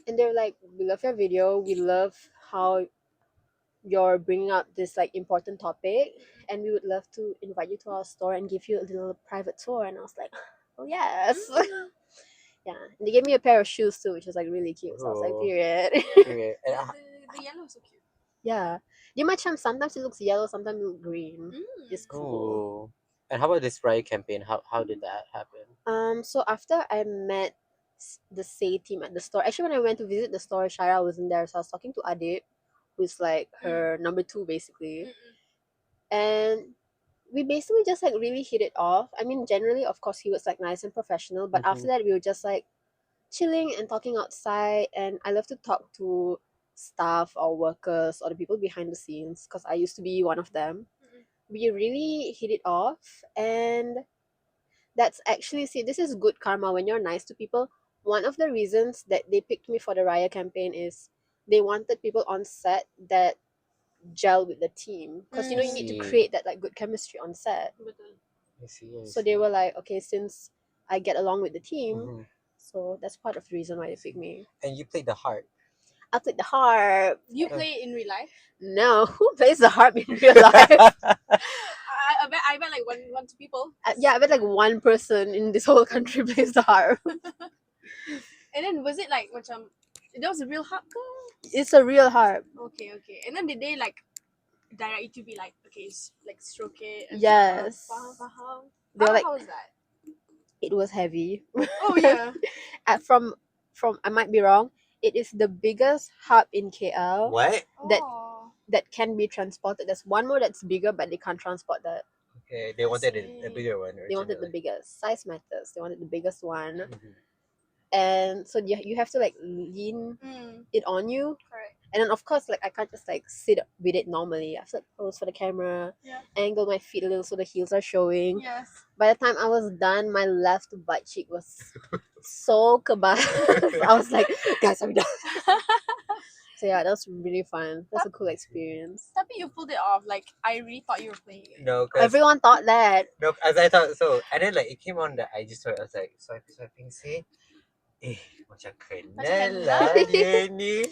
and they were like, "We love your video. We love how you're bringing up this like important topic, and we would love to invite you to our store and give you a little private tour." And I was like, "Oh yes." Yeah, and they gave me a pair of shoes too, which was like really cute. So I was like, period. Period. And, The yellow is so cute. Yeah, dia macam sometimes it looks yellow, sometimes it looks green. It's cool. ooh. And how about this Riot campaign? How did that happen? So after I met the Say team at the store, actually when I went to visit the store, Shira wasn't there, so I was talking to Adib, who's like her number 2 basically, and we basically just like really hit it off. I mean, generally, of course, he was like nice and professional, but after that, we were just like chilling and talking outside. And I love to talk to staff or workers or the people behind the scenes because I used to be one of them. We really hit it off, and that's actually, see, this is good karma when you're nice to people. One of the reasons that they picked me for the Raya campaign is they wanted people on set that gel with the team, because you need to create that like good chemistry on set. I see. So they were like, okay, since I get along with the team, So that's part of the reason why they picked me. And you played the harp. I played the harp. Do you play it in real life? No, who plays the harp in real life? I bet like one two people. Yeah, I bet like one person in this whole country plays the harp. And then was it like macam that was a real harp? It's a real harp. Okay. And then did they like direct you to be like, okay, like stroke it and Yes. stuff? Faham. They were like, How was that? it was heavy. Oh yeah. From I might be wrong. It is the biggest harp in KL What? that can be transported. There's one more that's bigger, but they can't transport that. Okay, they wanted a bigger one. They wanted the biggest. Size matters. They wanted the biggest one. Mhm. And so you have to like lean it on you. Correct. And then of course, like I can't just like sit with it normally. I have to like pose for the camera, angle my feet a little so the heels are showing. Yes. By the time I was done, my left butt cheek was so kebal. I was like, guys, I'm done. So yeah, that was really fun. That's a cool experience. Tabi, you pulled it off. Like I really thought you were playing it. No, cause Everyone thought that. no, as I thought so. And then like it came on the IG story. I was like swiping say, macam kenal lah dia ni.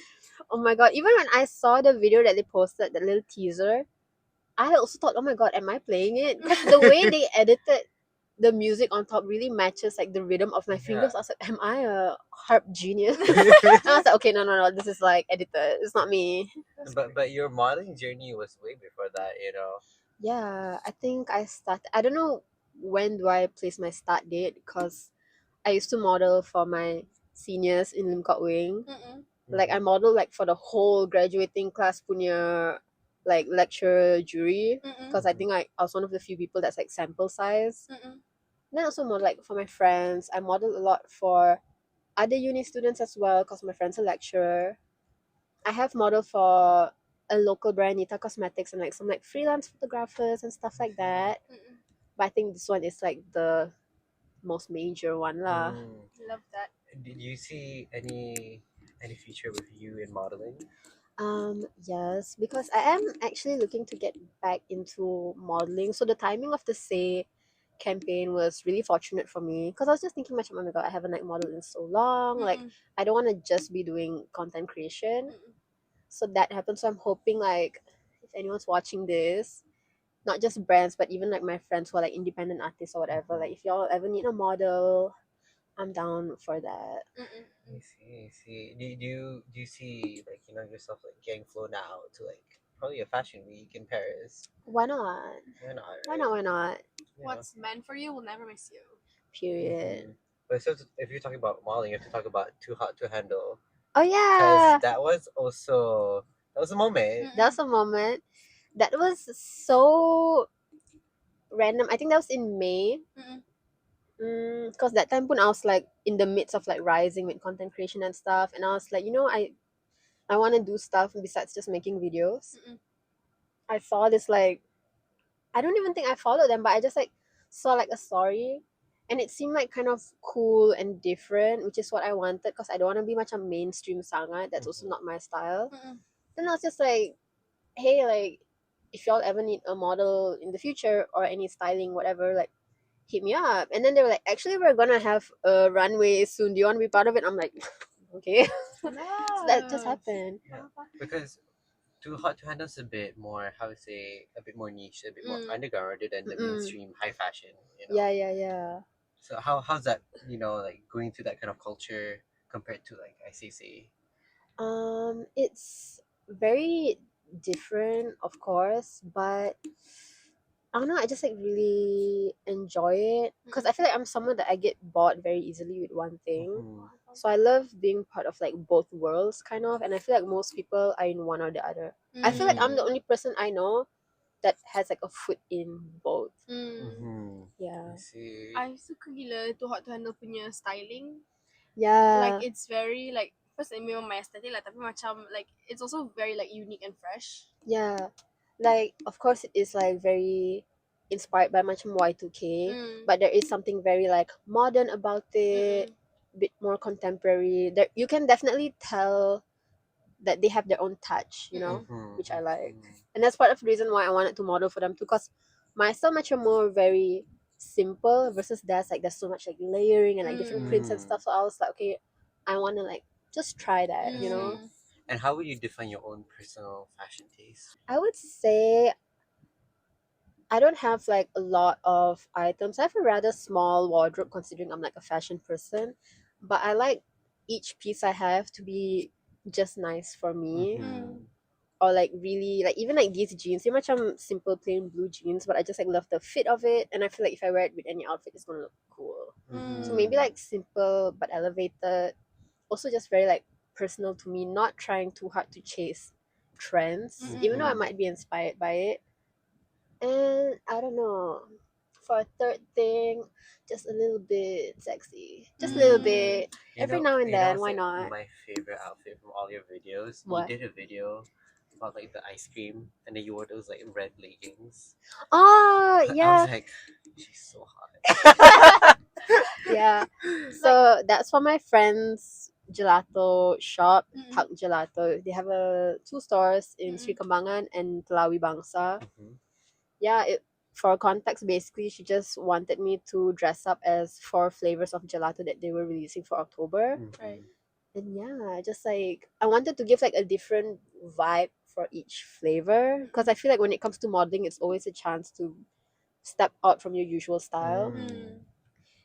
Oh my god! Even when I saw the video that they posted, the little teaser, I also thought, oh my god, am I playing it? Because the way they edited the music on top really matches like the rhythm of my fingers. I was like, am I a harp genius? And I was like, okay, no, this is like edited. It's not me. But your modeling journey was way before that, you know. Yeah, I think I started. I don't know when do I place my start date because I used to model for my seniors in Lim Kok Wing. Like I modeled like for the whole graduating class punya like lecture jury because I think I was one of the few people that's like sample size. Then also model like for my friends. I modeled a lot for other uni students as well because my friend's a lecturer. I have modeled for a local brand, Nita Cosmetics, and like some like freelance photographers and stuff like that. But I think this one is like the most major one lah. Love that. Did you see any future with you in modeling? Yes, because I am actually looking to get back into modeling. So the timing of the Say campaign was really fortunate for me because I was just thinking, much, oh my god, I haven't like modeled in so long. Like I don't want to just be doing content creation. So that happened. So I'm hoping like if anyone's watching this, not just brands, but even like my friends who are like independent artists or whatever, like if y'all ever need a model, I'm down for that. I see. Do you see like yourself like getting flown out to like probably a fashion week in Paris? Why not? Why not? Why not? Why not? What's meant for you will never miss you. Period. But so if you're talking about modeling, you have to talk about Too Hot to Handle. Oh yeah. Because that was a moment. That was a moment. That was so random. I think that was in May. Because that time pun I was like in the midst of like rising with content creation and stuff, and I was like, I want to do stuff besides just making videos. I saw this like, I don't even think I followed them, but I just like saw like a story, and it seemed like kind of cool and different, which is what I wanted because I don't want to be much a mainstream sangat. That's also not my style. Then I was just like, hey, like if y'all ever need a model in the future or any styling, whatever, like hit me up. And then they were like, actually, we're gonna have a runway soon. Do you want to be part of it? I'm like, okay. So that just happened. Yeah. Because Too Hot to Handle is a bit more, how to say, a bit more niche, a bit more underground rather than the mainstream high fashion. You know? Yeah. So how's that? Like going through that kind of culture compared to like ICC? It's very different, of course, but I don't know. I just like really enjoy it because I feel like I'm someone that I get bored very easily with one thing. So I love being part of like both worlds, kind of. And I feel like most people are in one or the other. I feel like I'm the only person I know that has like a foot in both. Yeah. I see. I suka gila Too Hot to Handle punya styling. Yeah. Like it's very like first memang my aesthetic lah, tapi macam like it's also very like unique and fresh. Yeah. Like of course it is like very inspired by macam Y2K, but there is something very like modern about it, bit more contemporary. There you can definitely tell that they have their own touch, which I like. And that's part of the reason why I wanted to model for them too, because my style much more very simple versus there's so much like layering and like different prints and Mm. stuff. So I was like, okay, I want to like just try that, you know. And how would you define your own personal fashion taste? I would say I don't have like a lot of items. I have a rather small wardrobe considering I'm like a fashion person, but I like each piece I have to be just nice for me. Mhm. Or like really like even like these jeans, they macam simple plain blue jeans, but I just like love the fit of it, and I feel like if I wear it with any outfit, it's gonna look cool. So maybe like simple but elevated, also just very like personal to me, not trying too hard to chase trends, even though I might be inspired by it. And I don't know, for a third thing, just a little bit sexy, just a little bit every now and then. What's, Why like, not? my favorite outfit from all your videos? What? You did a video about like the ice cream, and then you wore those like red leggings. Oh I yeah. was like, she's so hot. Yeah. So that's for my friend's gelato shop, Pak Gelato. They have two stores in Sri Kembangan and Telawi Bangsa. Mhm. Yeah, for context, basically, she just wanted me to dress up as 4 flavors of gelato that they were releasing for October. Right. And yeah, just like I wanted to give like a different vibe for each flavor, because I feel like when it comes to modeling, it's always a chance to step out from your usual style.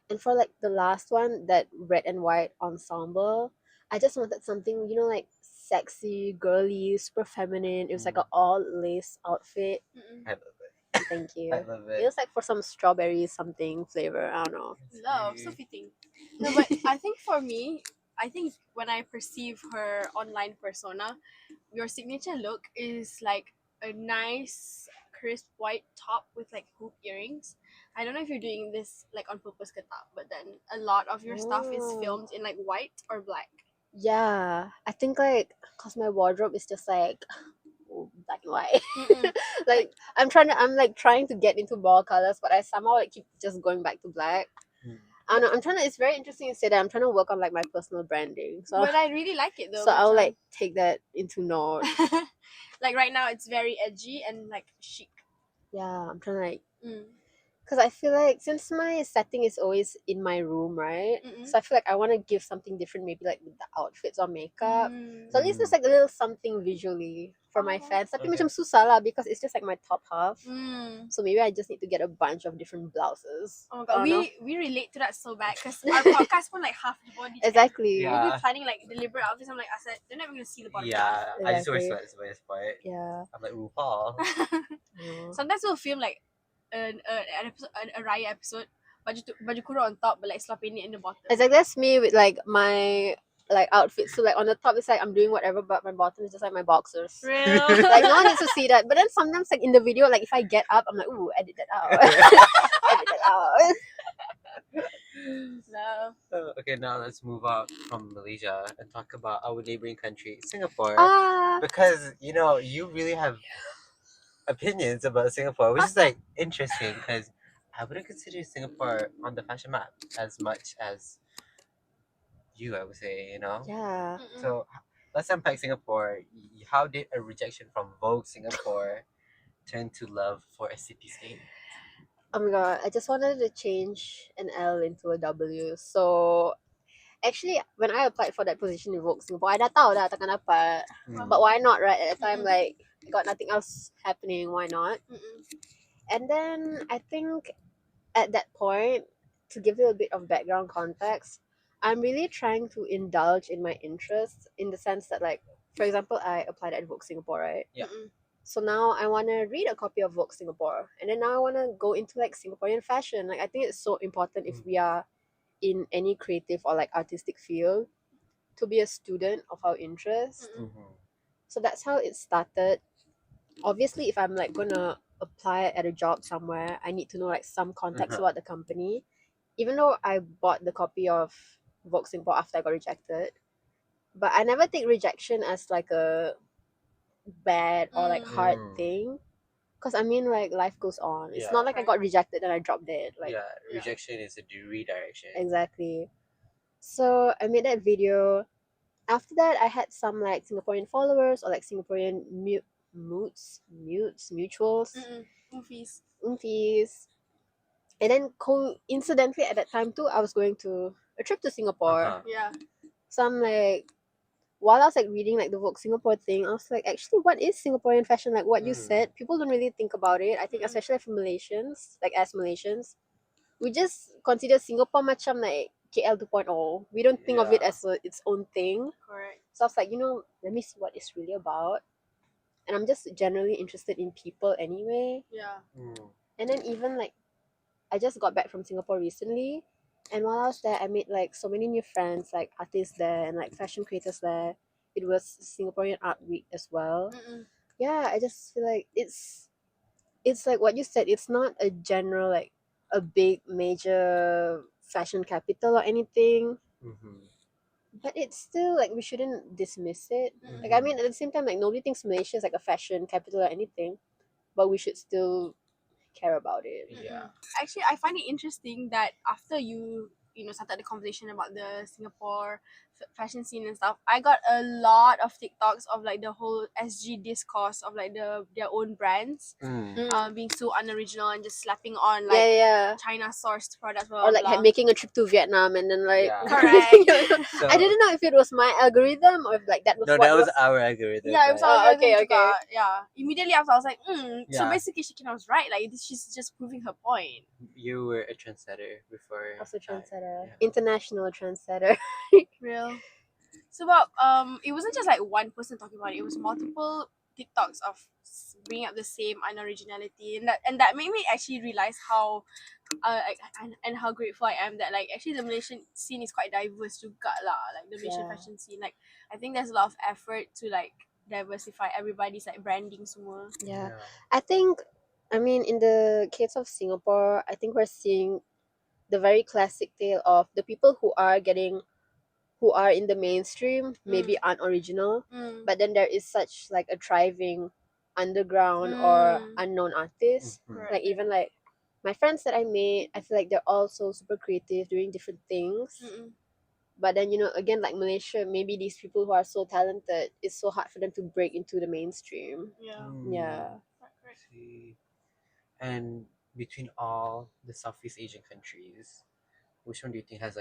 And for like the last one, that red and white ensemble, I just wanted something, you know, like sexy, girly, super feminine. It was like an all lace outfit. I love Thank it. you. I love It it. was like for some strawberry something flavor. I don't know. Love, so fitting. No, but I think for me, I think when I perceive her online persona, your signature look is like a nice crisp white top with like hoop earrings. I don't know if you're doing this like on purpose ke tak, but then a lot of your stuff is Oh. filmed in like white or black. Yeah, I think like cause my wardrobe is just like black and white. like I'm like trying to get into more colors, but I somehow like keep just going back to black. I don't know. I'm trying to. It's very interesting to say that I'm trying to work on like my personal branding. So But I really like it though. so I'll macam- like take that into note. like right now, it's very edgy and like chic. Yeah, I'm trying to like Mm. because I feel like since my setting is always in my room, right? Mm-mm. So I feel like I want to give something different, maybe like with the outfits or makeup. Mm. So at least there's like a little something visually for my fans. Tapi Okay. macam susah lah because it's just like my top half. Mm. So maybe I just need to get a bunch of different blouses. Oh my I god, don't know. we relate to that so bad because our podcast one like half the body. Exactly. We'll be Yeah. planning like deliberate outfits. I'm like, I said, they're never gonna see the bottom. Yeah, I just wear Exactly. sweats by this part. Yeah. I'm like RuPaul. Oh. Sometimes we'll film like an episode, a Raya episode, baju kurung on top, but like slap in it in the bottom. Exactly. That's me with like my like outfits. So like on the top it's like I'm doing whatever, but my bottom is just like my boxers. Real. Like no one needs to see that. But then sometimes like in the video, like if I get up, I'm like, ooh, edit that out. Edit that out. No. Okay, now let's move out from Malaysia and talk about our neighboring country, Singapore. Ah. Because you really have opinions about Singapore, which is like interesting because I wouldn't consider Singapore on the fashion map as much as you, I would say, Yeah. So let's unpack Singapore. How did a rejection from Vogue Singapore turn to love for a city-state? Oh my god, I just wanted to change an L into a W. So actually, when I applied for that position in Vogue Singapore, I dah tahu dah takkan dapat. But why not, right? At the time, like, I got nothing else happening. Why not? And then I think at that point, to give you a bit of background context, I'm really trying to indulge in my interests in the sense that, like, for example, I applied at Vogue Singapore, right? Yeah. So now I want to read a copy of Vogue Singapore, and then now I want to go into like Singaporean fashion. Like I think it's so important if we are in any creative or like artistic field to be a student of our interest. So that's how it started. Obviously, if I'm like gonna apply at a job somewhere, I need to know like some context about the company. Even though I bought the copy of Vogue Singapore after I got rejected, but I never take rejection as like a bad or like hard thing. Because I mean, like, life goes on. It's not like I got rejected and I dropped dead. Like, rejection is a redirection. exactly. So I made that video. After that, I had some like Singaporean followers or like Singaporean mutuals, Movies. umfies. And then coincidentally at that time too, I was going to a trip to Singapore. Uh-huh. Yeah. So I'm like, while I was like reading like the Vogue Singapore thing, I was like, actually, what is Singaporean fashion? Like what you said, people don't really think about it. I think Mm-mm. especially for Malaysians, like as Malaysians, we just consider Singapore macam like KL 2.0. We don't think of it Yeah. as its own thing. Correct. So I was like, let me see what it's really about. And I'm just generally interested in people anyway. Yeah. Mm. And then even like I just got back from Singapore recently, and while I was there, I made like so many new friends, like artists there and like fashion creators there. It was Singaporean Art Week as well. Mm-mm. Yeah, I just feel like it's like what you said. It's not a general like a big major fashion capital or anything, Mm-hmm. but it's still like we shouldn't dismiss it. Like I Mm-hmm. mean, at the same time, like nobody thinks Malaysia is like a fashion capital or anything, but we should still care about it. Yeah. Actually, I find it interesting that after you started the conversation about the Singapore fashion scene and stuff, I got a lot of TikToks of like the whole SG discourse of like their own brands Mm. being so unoriginal and just slapping on Yeah, like yeah. China sourced products, blah Or blah like blah. making a trip to Vietnam and then like Yeah. Correct. So I didn't know if it was my algorithm or if like that was no, what that was was. our algorithm. Yeah, it was but- Oh, algorithm okay, juga. okay. Yeah. Immediately after, I was like, So Yeah. basically, Syakinah was right. Like, she's just proving her point. You were a trendsetter before. Also trendsetter, yeah. international trendsetter. Real. So, but it wasn't just like one person talking about it. It was multiple TikToks of bringing up the same unoriginality, and that made me actually realize how and how grateful I am that like actually the Malaysian scene is quite diverse juga lah. Like the Malaysian Yeah. fashion scene, like I think there's a lot of effort to like diversify everybody's like branding semua. Yeah. I think, I mean, in the case of Singapore, I think we're seeing the very classic tale of the people who are in the mainstream maybe aren't original, Mm. but then there is such like a thriving underground or Mm. unknown artist. Mhm. Correct. Like even like my friends that I made, I feel like they're all so super creative doing different things. Mm-mm. But then again, like Malaysia, maybe these people who are so talented, it's so hard for them to break into the mainstream. Yeah. Yeah. Correct. See. And between all the Southeast Asian countries, which one do you think is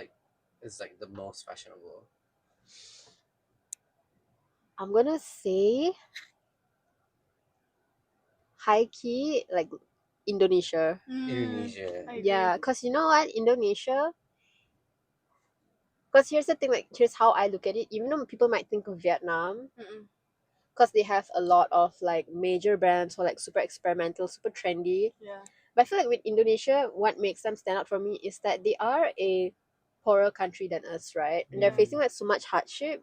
like the most fashionable? I'm gonna say high key like Indonesia. Indonesia. I agree. Yeah, cause you know what, Indonesia. Cause here's the thing, like here's how I look at it. Even though people might think of Vietnam, Mm-mm. cause they have a lot of like major brands or like super experimental, super trendy. Yeah. But I feel like with Indonesia, what makes them stand out for me is that they are a poorer country than us, right? And they're Yeah. facing like so much hardship.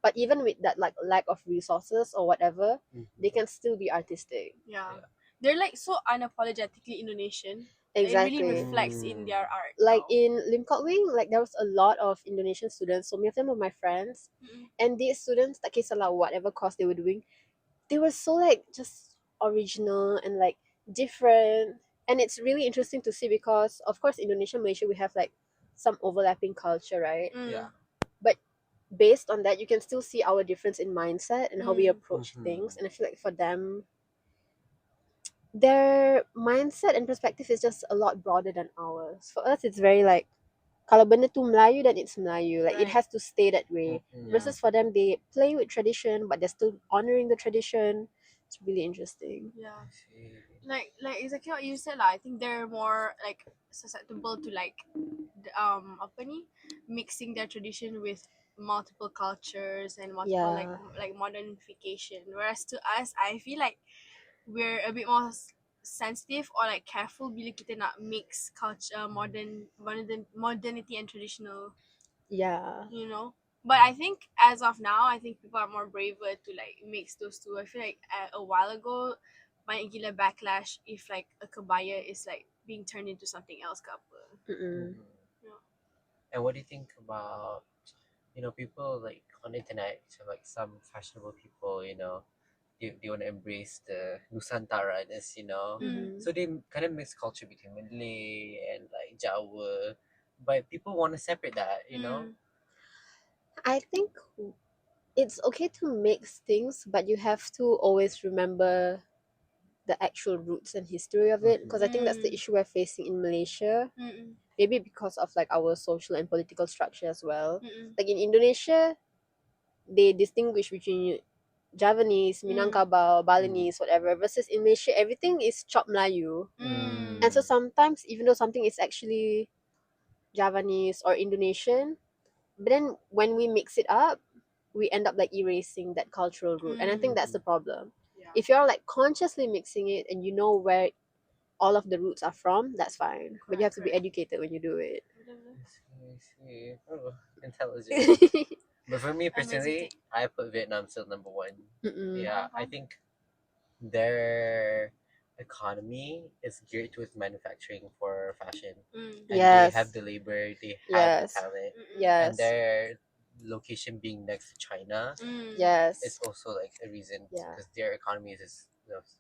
But even with that like lack of resources or whatever, Mhm. they can still be artistic. Yeah. Yeah. They're like so unapologetically Indonesian. Exactly. It really reflects in Mm. their art. Like now. in Lim Kok Wing, like there was a lot of Indonesian students. So many of them were my friends. Mm-mm. And these students, tak kisahlah whatever course they were doing, they were so like just original and like different. And it's really interesting to see because of course Indonesia, Malaysia, we have like some overlapping culture, right? Mm. Yeah. But based on that, you can still see our difference in mindset and how we Mm. approach Mhm. things. And I feel like for them, their mindset and perspective is just a lot broader than ours. For us, it's very like kalau benda tu Melayu, then it's Melayu. Like it Right. has to stay that way. Mhm. Versus for them, they play with tradition, but they're still honoring the tradition. It's really interesting. Yeah. I see. Like exactly what you said lah. I think they're more like susceptible to like apa ni, mixing their tradition with multiple cultures and multiple Yeah. like modernification. Whereas to us, I feel like we're a bit more sensitive or like careful bila kita nak mix culture, modernity and traditional, Yeah. you know. But I think as of now, I think people are more braver to like mix those two. I feel like a while ago, banyak gila backlash if like a kebaya is like being turned into something else ke apa. Mm-mm. Mhm. Yeah. And what do you think about people like on the internet, so like some fashionable people, they want to embrace the Nusantara-ness. Mm-hmm. So they kind of mix culture between Malay and like Jawa, but people want to separate that. Mm. I think it's okay to mix things, but you have to always remember the actual roots and history of it, because I think that's the issue we're facing in Malaysia. Maybe because of like our social and political structure as well. Like in Indonesia, they distinguish between Javanese, Minangkabau, Balinese, whatever, versus in Malaysia, everything is chop Melayu. And so sometimes, even though something is actually Javanese or Indonesian, but then when we mix it up, we end up like erasing that cultural root. And I think that's the problem. Yeah. If you're like consciously mixing it and you know where all of the roots are from, that's fine. But you have to be educated when you do it. I see. Oh, intelligent. But for me personally, I put Vietnam still number one. Yeah, I think their economy is geared towards manufacturing for fashion. And they have the labor, they have the talent. And their location being next to China is also like a reason, because their economy is,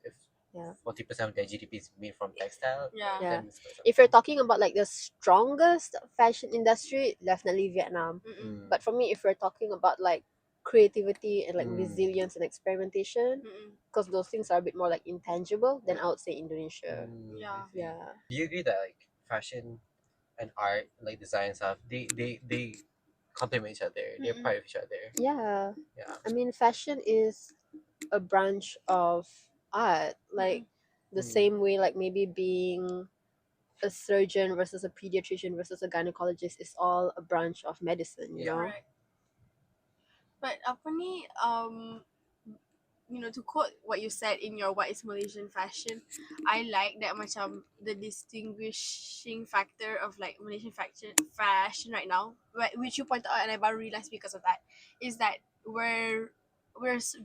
if 40% of their GDP is made from textile, then it's If you're talking about like the strongest fashion industry, definitely Vietnam. But for me, if we're talking about like creativity and like resilience and experimentation, because those things are a bit more like intangible, then I would say Indonesia. Yeah. Do you agree that like fashion and art, like design and stuff, they complement each other? They're part of each other. Yeah. Yeah. I mean, fashion is a branch of art, like the same way like maybe being a surgeon versus a pediatrician versus a gynecologist is all a branch of medicine, you know. Correct. But apa ni, to quote what you said in your What is Malaysian Fashion, I like that macam the distinguishing factor of like Malaysian fashion right now, which you pointed out and I baru realized because of that, is that we're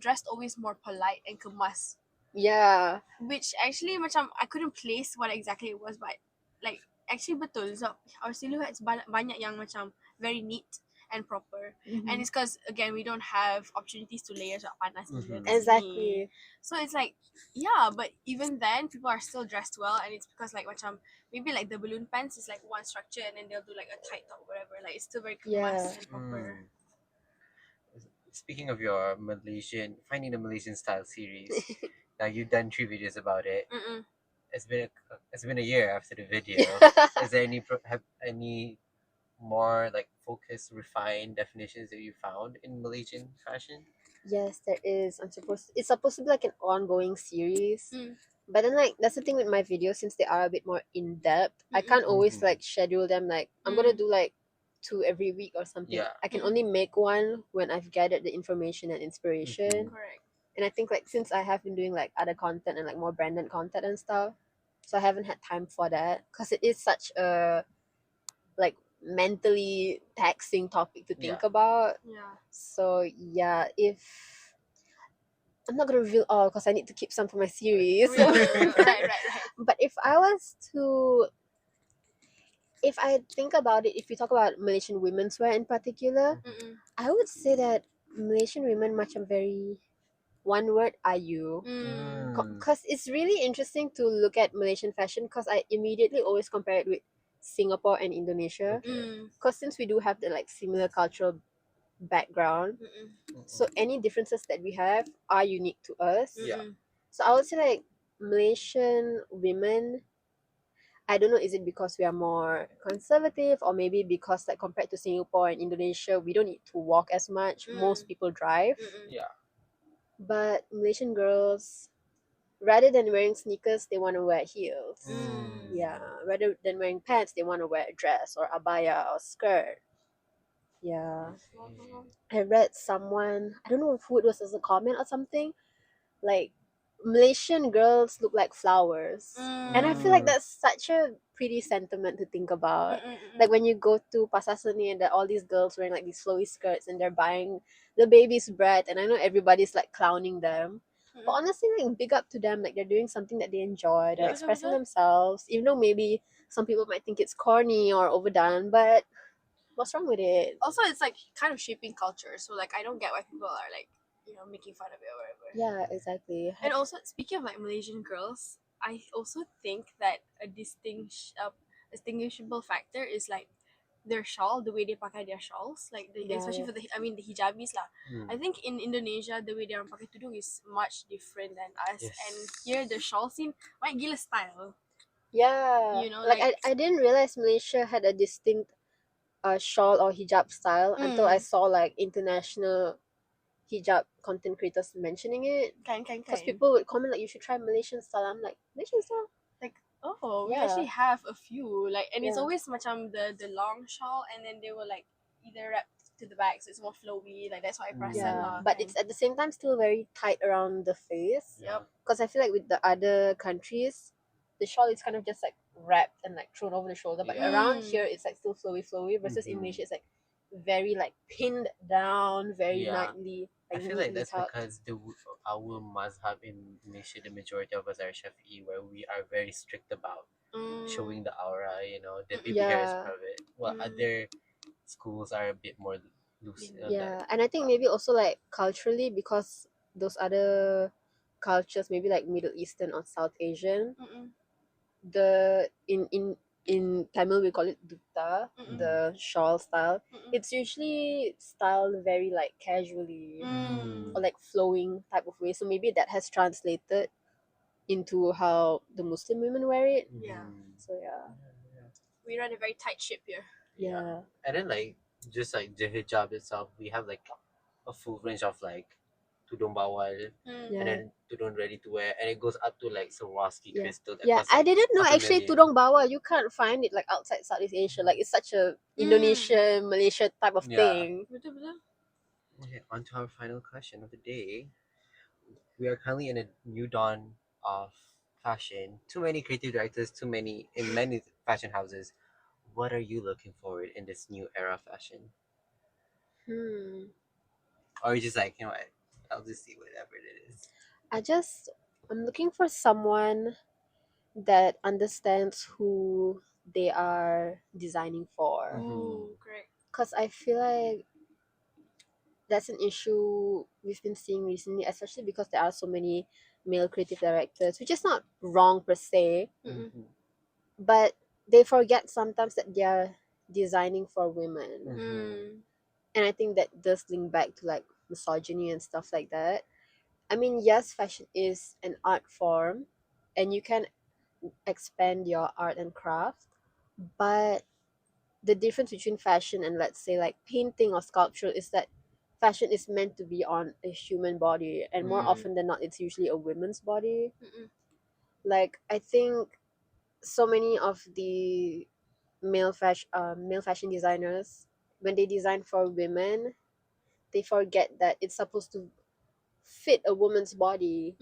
dressed always more polite and kemas. Yeah. Which actually macam I couldn't place what exactly it was, but like actually betul sebab our silhouettes banyak yang macam very neat and proper. And it's because again we don't have opportunities to layer sebab panas gila kat sini. Exactly. So it's like, yeah, but even then people are still dressed well, and it's because like macam maybe like the balloon pants is like one structure and then they'll do like a tight top or whatever, like it's still very kemas and proper. Speaking of your finding the Malaysian style series, now you've done 3 videos about it. It's been a year after the video. Is there any more like focused, refined definitions that you found in Malaysian fashion? Yes, there is. It's supposed to be like an ongoing series. But then like that's the thing with my videos, since they are a bit more in depth, I can't always like schedule them like I'm gonna do like 2 every week or something. Yeah. I can only make one when I've gathered the information and inspiration. Correct. And I think like since I have been doing like other content and like more branded content and stuff, so I haven't had time for that, because it is such a like mentally taxing topic to think about. Yeah. So yeah, if I'm not gonna reveal all because I need to keep some for my series. Right. But if I think about it, if we talk about Malaysian women's wear in particular, I would say that Malaysian women macam very one word ayu. Because it's really interesting to look at Malaysian fashion, because I immediately always compare it with Singapore and Indonesia. Because since we do have the like similar cultural background, so any differences that we have are unique to us. So I would say like Malaysian women, I don't know, is it because we are more conservative, or maybe because like compared to Singapore and Indonesia, we don't need to walk as much. Most people drive. Yeah. But Malaysian girls, rather than wearing sneakers, they want to wear heels. Yeah. Rather than wearing pants, they want to wear a dress or abaya or skirt. Yeah. I read someone, I don't know who it was as a comment or something, like Malaysian girls look like flowers. And I feel like that's such a pretty sentiment to think about. Like when you go to Pasar Seni and there are all these girls wearing like these flowy skirts and they're buying the baby's bread, and I know everybody's like clowning them. But honestly, like big up to them, like they're doing something that they enjoy, they're expressing themselves, even though maybe some people might think it's corny or overdone, but what's wrong with it? Also, it's like kind of shaping culture, so like I don't get why people are like making fun of it or whatever. Yeah, exactly. And also, speaking of like Malaysian girls, I also think that a distinguishable factor is like their shawl, the way they pakai their shawls, like especially for the the hijabis lah. I think in Indonesia the way they pakai tudung is much different than us, and here the shawl scene, gila style. Yeah, You know, like like I didn't realize Malaysia had a distinct shawl or hijab style until I saw like international hijab content creators mentioning it. Because people would comment like, you should try Malaysian style. I'm like, Malaysian style? like, oh, we Yeah. actually have a few, like, and it's Yeah. always macam the long shawl, and then they will like either wrap to the back, so it's more flowy, like that's what I perasan Yeah, lah. but it's at the same time still very tight around the face. Yep. Because I feel like with the other countries, the shawl is kind of just like wrapped and like thrown over the shoulder. But around here, it's like still flowy, versus in Malaysia, it's like very like pinned down, very tightly. I Like feel like neatly that's tucked. because our mazhab in Malaysia, the majority of us are Shafi'i, where we are very strict about showing the aura, you know, the baby hair is Yeah. private. While other schools are a bit more loose. Yeah, and I think maybe also like culturally, because those other cultures, maybe like Middle Eastern or South Asian, the in Tamil we call it dutta, the shawl style. It's usually styled very like casually or like flowing type of way. So maybe that has translated into how the Muslim women wear it. Yeah. So yeah. We run a very tight ship here. Yeah. And then like just like the hijab itself, we have like a full range of like tudung bawal, and then tudung ready to wear, and it goes up to like Swarovski crystal. That costs, I like, didn't know actually $500,000. tudung bawal you can't find it like outside Southeast Asia. Like it's such a Indonesia, Malaysia type of thing. Betul. Okay, on to our final question of the day. We are currently in a new dawn of fashion. Too many creative directors, too many in many fashion houses. What are you looking forward in this new era of fashion? Or are you just like, you know what, I'll just see whatever it is? I'm looking for someone that understands who they are designing for. Ooh, correct. Because I feel like that's an issue we've been seeing recently, especially because there are so many male creative directors, which is not wrong per se, but they forget sometimes that they're designing for women. And I think that does link back to like misogyny and stuff like that. I mean, yes, fashion is an art form and you can expand your art and craft, but the difference between fashion and, let's say, like painting or sculpture is that fashion is meant to be on a human body, and more often than not it's usually a woman's body. Like I think so many of the male fashion designers, when they design for women, they forget that it's supposed to fit a woman's body.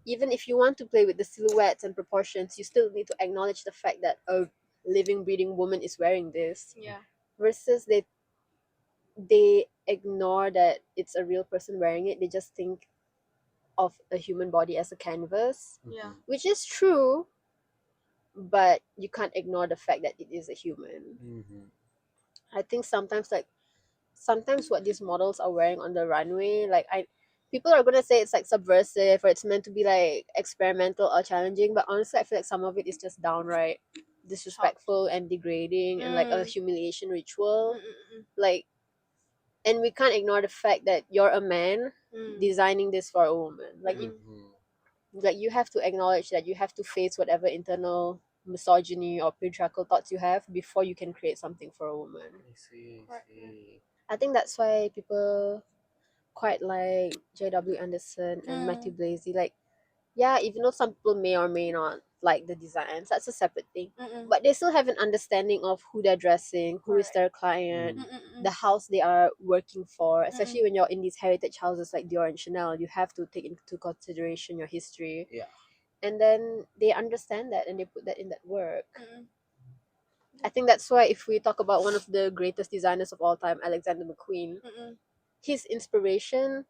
Even if you want to play with the silhouettes and proportions, you still need to acknowledge the fact that a living breathing woman is wearing this. Versus they ignore that it's a real person wearing it. They just think of a human body as a canvas, which is true, but you can't ignore the fact that it is a human. I think sometimes what these models are wearing on the runway, like people are gonna say it's like subversive or it's meant to be like experimental or challenging, but honestly I feel like some of it is just downright disrespectful and degrading and like a humiliation ritual. Like, and we can't ignore the fact that you're a man designing this for a woman. Like you have to acknowledge that you have to face whatever internal misogyny or patriarchal thoughts you have before you can create something for a woman. I see. I think that's why people quite like J.W. Anderson and Matthew Blazy. Like, yeah, even though some people may or may not like the designs, that's a separate thing. But they still have an understanding of who they're dressing, who is their client, the house they are working for. Especially when you're in these heritage houses like Dior and Chanel, you have to take into consideration your history. Yeah. And then they understand that and they put that in that work. I think that's why if we talk about one of the greatest designers of all time, Alexander McQueen, his inspiration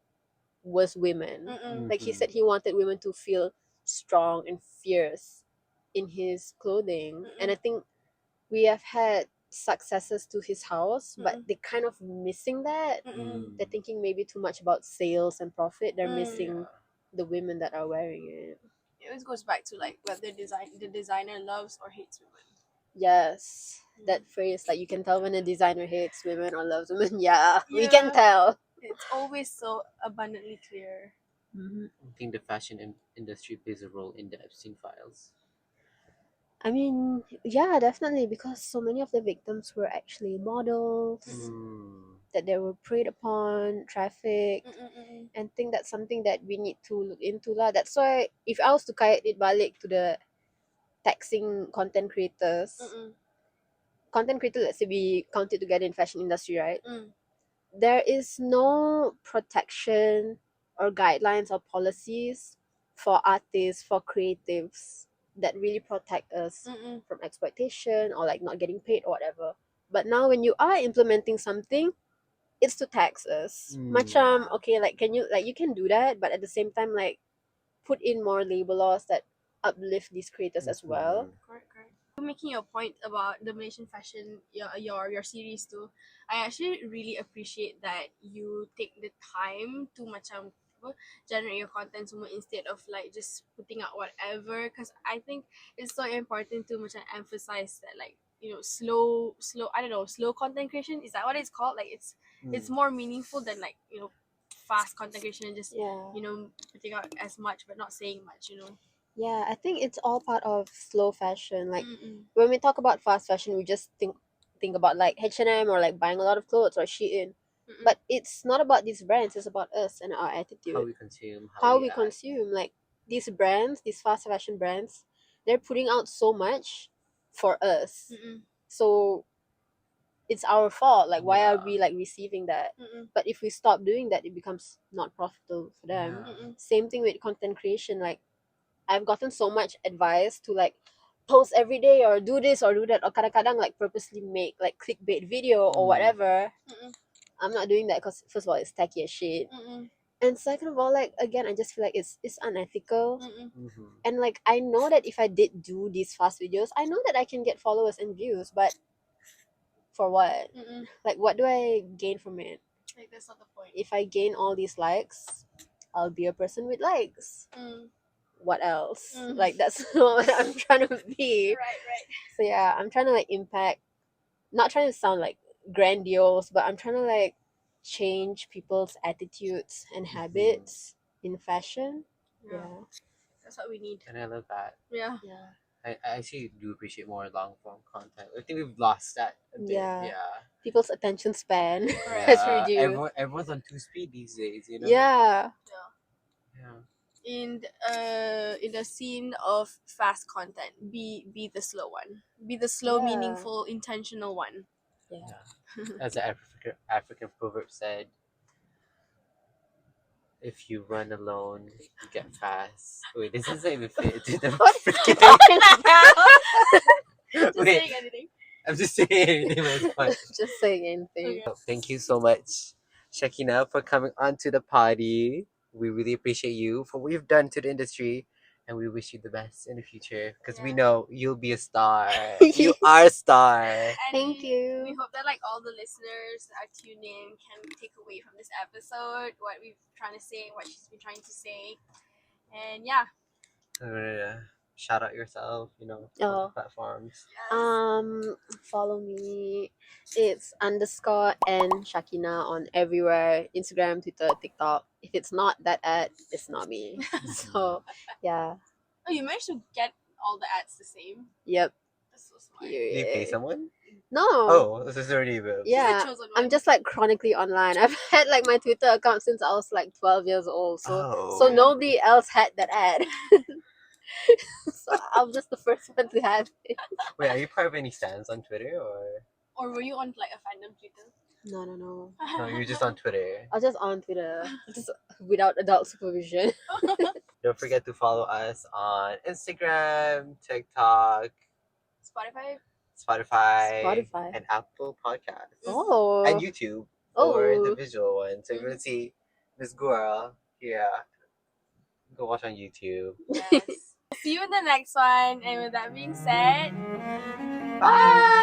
was women. Like he said, he wanted women to feel strong and fierce in his clothing. And I think we have had successes to his house, but they're kind of missing that. They're thinking maybe too much about sales and profit. They're missing the women that are wearing it. It always goes back to like whether the designer loves or hates women. Yes, that phrase, like, you can tell when a designer hates women or loves women. Yeah, we Yeah. can tell. It's always so abundantly clear. I think the fashion industry plays a role in the Epstein files. I mean, yeah, definitely, because so many of the victims were actually models that they were preyed upon, trafficked, and think that's something that we need to look into lah. That's why if I was to kait it balik to the taxing content creators, let's say we count it together in fashion industry, right? There is no protection or guidelines or policies for artists, for creatives that really protect us from exploitation or like not getting paid or whatever. But now when you are implementing something, it's to tax us. Macam, okay, like can you, like, you can do that, but at the same time, like, put in more labor laws that uplift these creators as well. Correct. Making your point about the Malaysian fashion, your series too, I actually really appreciate that you take the time to macam generate your content semua instead of like just putting out whatever, because I think it's so important to macam emphasize that, like, slow, I don't know, slow content creation, is that what it's called? Like it's more meaningful than, like, fast content creation and just putting out as much but not saying much. Yeah, I think it's all part of slow fashion. Like when we talk about fast fashion, we just think about like H&M or like buying a lot of clothes or Shein. But it's not about these brands, it's about us and our attitude. How we consume, How we act. consume. Like these brands, these fast fashion brands, they're putting out so much for us. So it's our fault. Like why are we like receiving that? But if we stop doing that, it becomes not profitable for them. Same thing with content creation. Like I've gotten so much advice to like post every day or do this or do that, or kadang-kadang like purposely make like clickbait video or whatever. I'm not doing that because first of all it's tacky as shit, and second of all, like, again, I just feel like it's unethical. And like I know that if I did do these fast videos, I know that I can get followers and views, but for what? Like what do I gain from it? Like that's not the point. If I gain all these likes, I'll be a person with likes. What else? Like that's not what I'm trying to be. Right. So yeah, I'm trying to like impact, not trying to sound like grandiose, but I'm trying to like change people's attitudes and habits in fashion. Yeah. That's what we need. And I love that. Yeah. I actually do appreciate more long form content. I think we've lost that a bit. Yeah. People's attention span Correct. has reduced. Everyone's on 2 speed these days, you know? Yeah. In the scene of fast content, be the slow one. Be the slow, Yeah. meaningful, intentional one. As the African proverb said, if you run alone, you get fast. Wait, this doesn't even fit to the freaking. Just saying anything. I'm just saying anything, but it's fun. Just saying anything. So, thank you so much, Syakinah, for coming onto the party. We really appreciate you for what you've done to the industry, and we wish you the best in the future because we know you'll be a star. You are a star. And Thank you. We hope that like all the listeners that are tuning can take away from this episode what we've trying to say, what she's been trying to say, and yeah. Shout out yourself, on the platforms. Follow me. It's _ and Syakinah on everywhere. Instagram, Twitter, TikTok. If it's not that ad, it's not me. So yeah. Oh, you managed to get all the ads the same? Yep. That's so smart. Did you pay someone? No. Oh, this is already available. Yeah, I'm just like chronically online. I've had like my Twitter account since I was like 12 years old. So nobody else had that ad. So I'm just the first one to have it. Wait, are you part of any stands on Twitter or were you on like a fandom Twitter? No. No, you're just on Twitter. I was just on Twitter, just without adult supervision. Don't forget to follow us on Instagram, TikTok, Spotify, and Apple Podcasts. Oh. And YouTube for the visual one. So if you want to see this girl here, go watch on YouTube. Yes. See you in the next one. And with that being said, Bye!